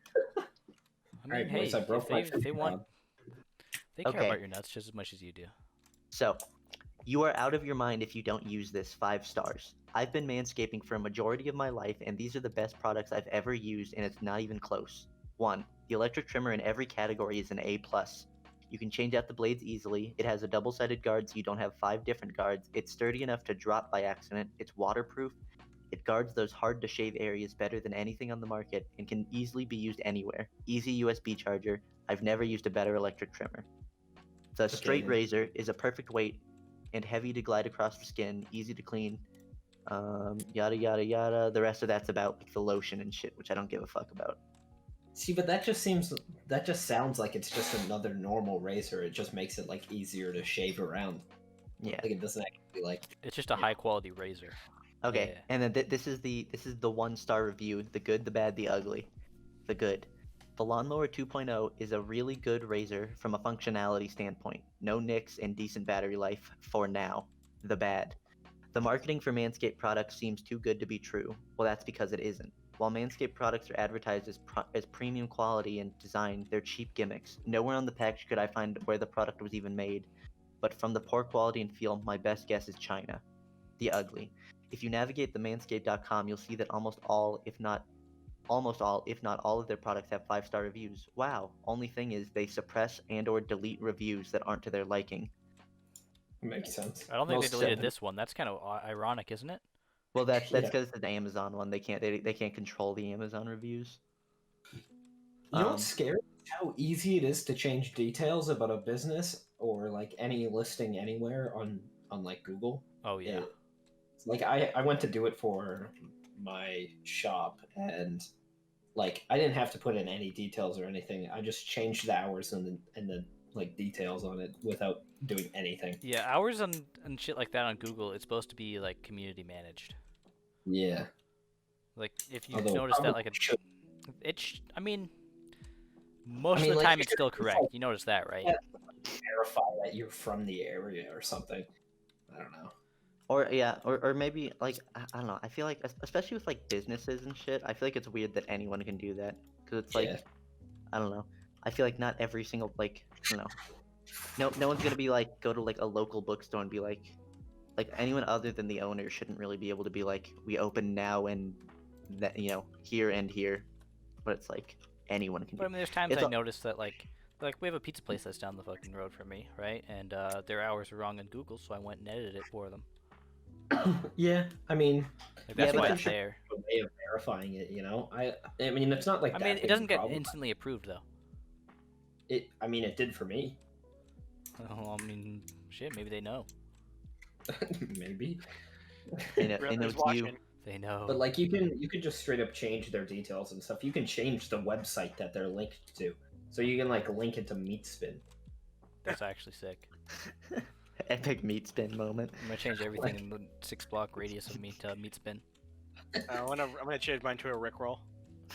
S2: I mean,
S1: Alright,
S2: hey,
S1: boys, I broke my
S2: if they want, they care
S3: Okay.
S2: about your nuts just as much as you do.
S3: So, you are out of your mind if you don't use this. 5 stars. I've been manscaping for a majority of my life, and these are the best products I've ever used, and it's not even close. 1. The electric trimmer in every category is an A+. You can change out the blades easily. It has a double-sided guard so you don't have 5 different guards. It's sturdy enough to drop by accident. It's waterproof. It guards those hard-to-shave areas better than anything on the market and can easily be used anywhere. Easy USB charger. I've never used a better electric trimmer. The straight razor is a perfect weight and heavy to glide across the skin, easy to clean. Yada yada yada. The rest of that's about like the lotion and shit, which I don't give a fuck about.
S1: See, but that just sounds like it's just another normal razor. It just makes it like easier to shave around.
S3: Yeah.
S1: Like it doesn't actually like.
S2: It's just a high quality razor.
S3: Okay.
S2: Yeah.
S3: And then this is the 1-star review: the good, the bad, the ugly. The good. The Lawnmower 2.0 is a really good razor from a functionality standpoint. No nicks and decent battery life for now. The bad. The marketing for Manscaped products seems too good to be true. Well, that's because it isn't. While Manscaped products are advertised as premium quality and design, they're cheap gimmicks. Nowhere on the package could I find where the product was even made. But from the poor quality and feel, my best guess is China. The ugly. If you navigate the manscaped.com, you'll see that almost all, if not all of their products have 5-star reviews. Wow. Only thing is they suppress and or delete reviews that aren't to their liking.
S1: Makes sense.
S2: I don't think
S1: Most
S2: they deleted
S1: seven-
S2: this one. That's kind of ironic, isn't it?
S3: Well, that's
S1: Yeah.
S3: because it's an Amazon one. They can't control the Amazon reviews.
S1: You know what's scary? How easy it is to change details about a business or like any listing anywhere on like Google.
S2: Oh yeah.
S1: It's like I went to do it for my shop and like I didn't have to put in any details or anything. I just changed the hours and the like details on it without doing anything.
S2: Yeah, hours and shit like that on Google, it's supposed to be like community managed.
S1: Yeah.
S2: Like if you
S1: Although
S2: notice that
S1: probably
S2: like
S1: should-
S2: I mean, most
S1: I mean,
S2: of the
S1: like,
S2: time
S1: it
S2: it's still
S1: should be
S2: correct.
S1: like-
S2: You notice that, right?
S1: Yeah. verify that you're from the area or something. I don't know.
S3: Or maybe like I don't know. I feel like especially with like businesses and shit, I feel like it's weird that anyone can do that because it's like
S1: Yeah.
S3: I don't know. I feel like not every single like I don't know. No one's gonna be like go to like a local bookstore and be like anyone other than the owner shouldn't really be able to be like we open now and that here and here, but it's like anyone can.
S2: But I
S3: do
S2: mean, there's times
S3: It's
S2: I
S3: a-
S2: noticed that like we have a pizza place that's down the fucking road from me, right? And their hours were wrong on Google, so I went and edited it for them.
S1: Yeah, I mean,
S2: Like, that's
S3: but
S2: why
S3: there
S2: it's
S1: should-
S2: there.
S1: a way of verifying it, I mean, it's not like
S2: I
S1: that
S2: mean,
S1: big
S2: it
S1: of a
S2: doesn't get
S1: problem.
S2: instantly approved though.
S1: I mean, it did for me.
S2: Well, I mean, shit, maybe they know.
S1: Maybe.
S3: They know
S4: Whoever's
S3: it's
S4: watching.
S3: you.
S2: They know.
S1: But like you can just straight up change their details and stuff. You can change the website that they're linked to. So you can like link it to Meatspin.
S2: That's actually sick.
S3: Epic meat spin moment.
S2: I'm gonna change everything in the 6-block radius of me to meat spin.
S4: I'm gonna change mine to a Rickroll.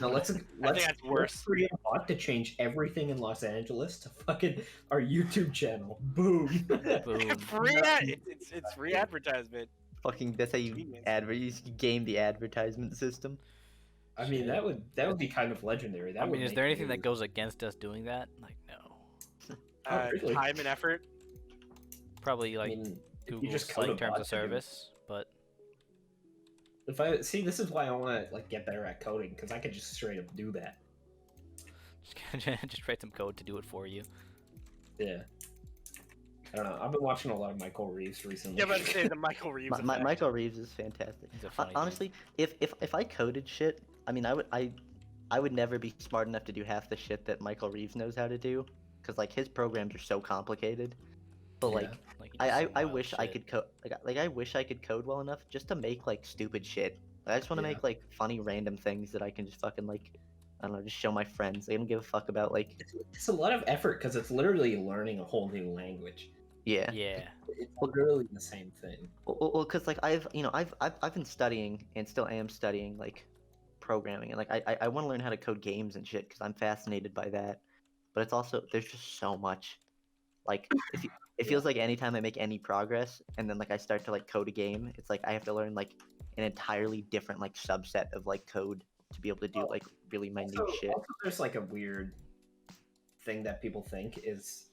S1: Now let's
S4: that's worse.
S1: create a bot to change everything in Los Angeles to fucking our YouTube channel. Boom.
S2: Boom.
S4: Free it's free advertisement.
S3: Fucking that's how you you game the advertisement system.
S1: I mean that would be kind of legendary. That
S2: I mean,
S1: would
S2: is
S1: make
S2: there anything
S1: me-
S2: that goes against us doing that? Like, no.
S1: Oh, really?
S4: Time and effort.
S2: Probably
S1: I
S2: like
S1: mean, if you
S2: Google's
S1: just code a
S2: like terms
S1: bot
S2: of
S1: to do-
S2: service, but
S1: If I see, this is why I want to like get better at coding because I could just straight up do that.
S2: just write some code to do it for you.
S1: Yeah. I don't know. I've been watching a lot of Michael Reeves recently.
S4: Yeah, but I'd say the Michael Reeves. effect.
S3: Michael Reeves is fantastic.
S2: He's a funny dude.
S3: Honestly, if I coded shit, I mean, I would never be smart enough to do half the shit that Michael Reeves knows how to do, because like his programs are so complicated. But
S1: Yeah.
S3: like,
S2: Like, he does some
S3: I
S2: wild
S3: wish I
S2: shit.
S3: could code like I wish I could code well enough just to make like stupid shit. I just want to
S1: Yeah.
S3: make like funny random things that I can just fucking like, I don't know, just show my friends. I don't give a fuck about like,
S1: It's a lot of effort because it's literally learning a whole new language.
S3: yeah.
S2: Yeah.
S1: It's literally the same thing.
S3: Well, because like I've been studying and still am studying like programming, and like I want to learn how to code games and shit because I'm fascinated by that. But it's also, there's just so much. Like it feels like anytime I make any progress and then like I start to like code a game, it's like I have to learn like an entirely different like subset of like code to be able to do like really minute shit.
S1: Also, there's like a weird thing that people think is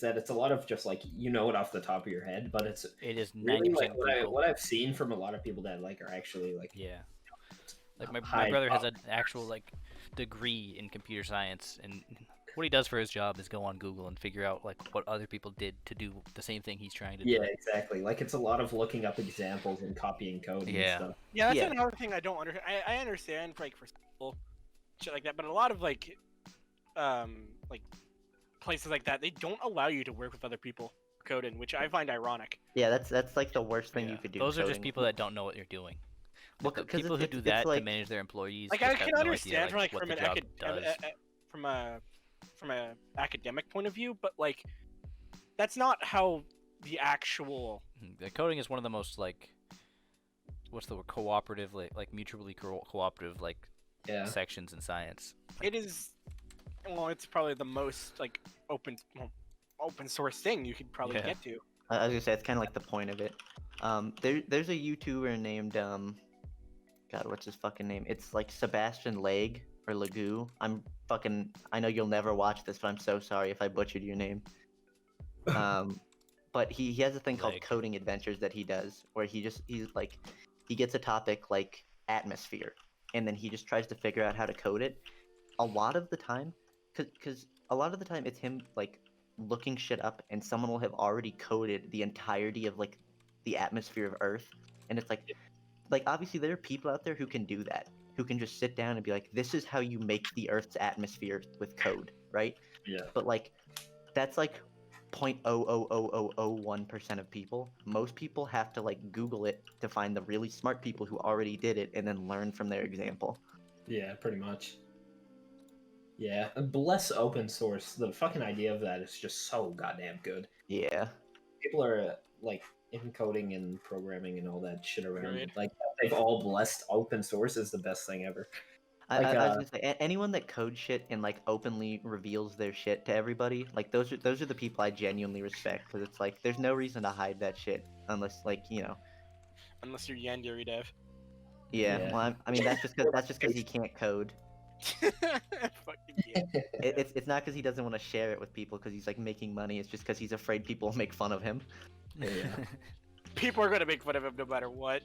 S1: that it's a lot of just like you know it off the top of your head, but it's
S2: It is 90%
S1: really like
S2: people.
S1: what I've seen from a lot of people that like are actually like
S2: Yeah. Like my
S1: high
S2: brother has
S1: up.
S2: an actual like degree in computer science, and what he does for his job is go on Google and figure out like what other people did to do the same thing he's trying to do.
S1: Yeah, exactly. Like it's a lot of looking up examples and copying code and
S2: Yeah.
S1: stuff.
S4: Yeah, that's
S3: Yeah.
S4: another thing I don't understand. I understand like for school, shit like that, but a lot of like places like that, they don't allow you to work with other people coding, which I find ironic.
S3: Yeah, that's like the worst thing
S2: Yeah.
S3: you could do.
S2: Those are just
S3: coding.
S2: people that don't know what you're doing.
S3: Well,
S2: The
S3: 'cause
S2: people who
S3: it's-
S2: do
S3: it's
S2: that to
S3: like-
S2: manage their employees.
S4: Like
S2: just
S4: I
S2: have
S4: can
S2: no
S4: understand
S2: idea,
S4: from
S2: what
S4: like
S2: the job does.
S4: from a academic point of view, but like that's not how the actual.
S2: The coding is one of the most like, what's the word, cooperative, like mutually cooperative like
S1: Yeah.
S2: sections in science.
S4: It is. Well, it's probably the most like open source thing you could probably
S2: Yeah.
S4: get to.
S3: I was gonna say it's kind of like the point of it. There's a YouTuber named God, what's his fucking name? It's like Sebastian Leg or Legoo. I know you'll never watch this, but I'm so sorry if I butchered your name. But he has a thing called
S2: Leg.
S3: coding adventures that he does, where he gets a topic like atmosphere, and then he just tries to figure out how to code it. A lot of the time, because a lot of the time it's him like looking shit up, and someone will have already coded the entirety of like the atmosphere of Earth, and it's like obviously there are people out there who can do that, who can just sit down and be like, this is how you make the Earth's atmosphere with code, right?
S1: Yeah.
S3: But like that's like 0.00001% of people. Most people have to like Google it to find the really smart people who already did it and then learn from their example.
S1: Yeah, pretty much. Yeah, and bless open source. The fucking idea of that is just so goddamn good.
S3: Yeah.
S1: People are like encoding and programming and all that shit around.
S4: Agreed.
S1: Like they've all blessed open source is the best thing ever.
S3: I
S1: Like,
S3: was gonna say, anyone that codes shit and like openly reveals their shit to everybody, like those are the people I genuinely respect, because it's like there's no reason to hide that shit unless like
S4: Unless you're Yandere Dev.
S3: Yeah.
S1: Yeah.
S3: Well, I mean that's just because he can't code.
S4: Fucking yeah.
S3: It's not because he doesn't want to share it with people because he's like making money. It's just because he's afraid people will make fun of him.
S1: Yeah.
S4: People are gonna make fun of him no matter what.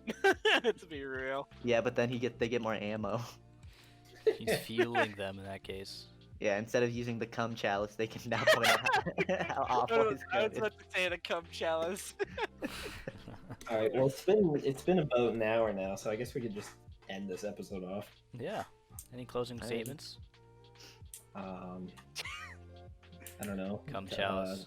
S4: To be real.
S3: Yeah, but then they get more ammo.
S2: He's fueling them in that case.
S3: Yeah, instead of using the cum chalice, they can now point out how awful his
S4: I
S3: code
S4: was
S3: is.
S4: about to say the cum chalice.
S1: All right. Well, it's been about an hour now, so I guess we could just end this episode off.
S2: Yeah. Any closing
S3: Hey.
S2: statements?
S1: I don't know.
S2: Cum chalice.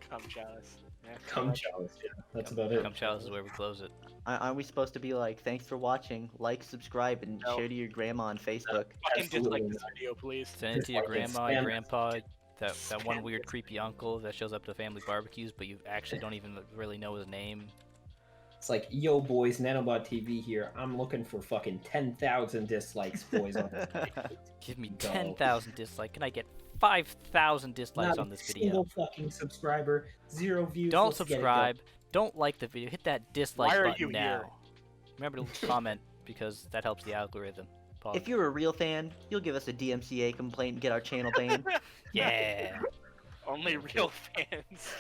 S4: Cum chalice. Yeah,
S1: Cum chalice. Yeah, that's about it.
S2: Cum chalice is where we close it.
S3: Aren't we supposed to be like, thanks for watching, like, subscribe, and
S4: No.
S3: share to your grandma on Facebook?
S4: Fucking dislike
S1: Absolutely
S4: this
S1: not.
S4: video, please.
S2: Send it to your
S1: Just like
S2: grandma,
S1: spam
S2: your
S1: it.
S2: grandpa, that one
S4: Spam
S2: weird
S4: it.
S2: creepy uncle that shows up to family barbecues, but you actually don't even really know his name.
S1: It's like, yo, boys, Nanobot TV here. I'm looking for fucking 10,000 dislikes, boys. On this video.
S2: Give me
S1: Go.
S2: 10,000 dislikes. Can I get 5,000 dislikes
S1: Not
S2: on
S1: a
S2: this
S1: single
S2: video?
S1: fucking subscriber, 0 views.
S2: Don't
S1: Let's get it
S2: subscribe. Don't like the video. Hit that dislike
S4: Why are
S2: button
S4: you
S2: now.
S4: here?
S2: Remember to comment because that helps the algorithm. Pause.
S3: If you're a real fan, you'll give us a DMCA complaint and get our channel banned.
S2: Yeah.
S4: Only real fans.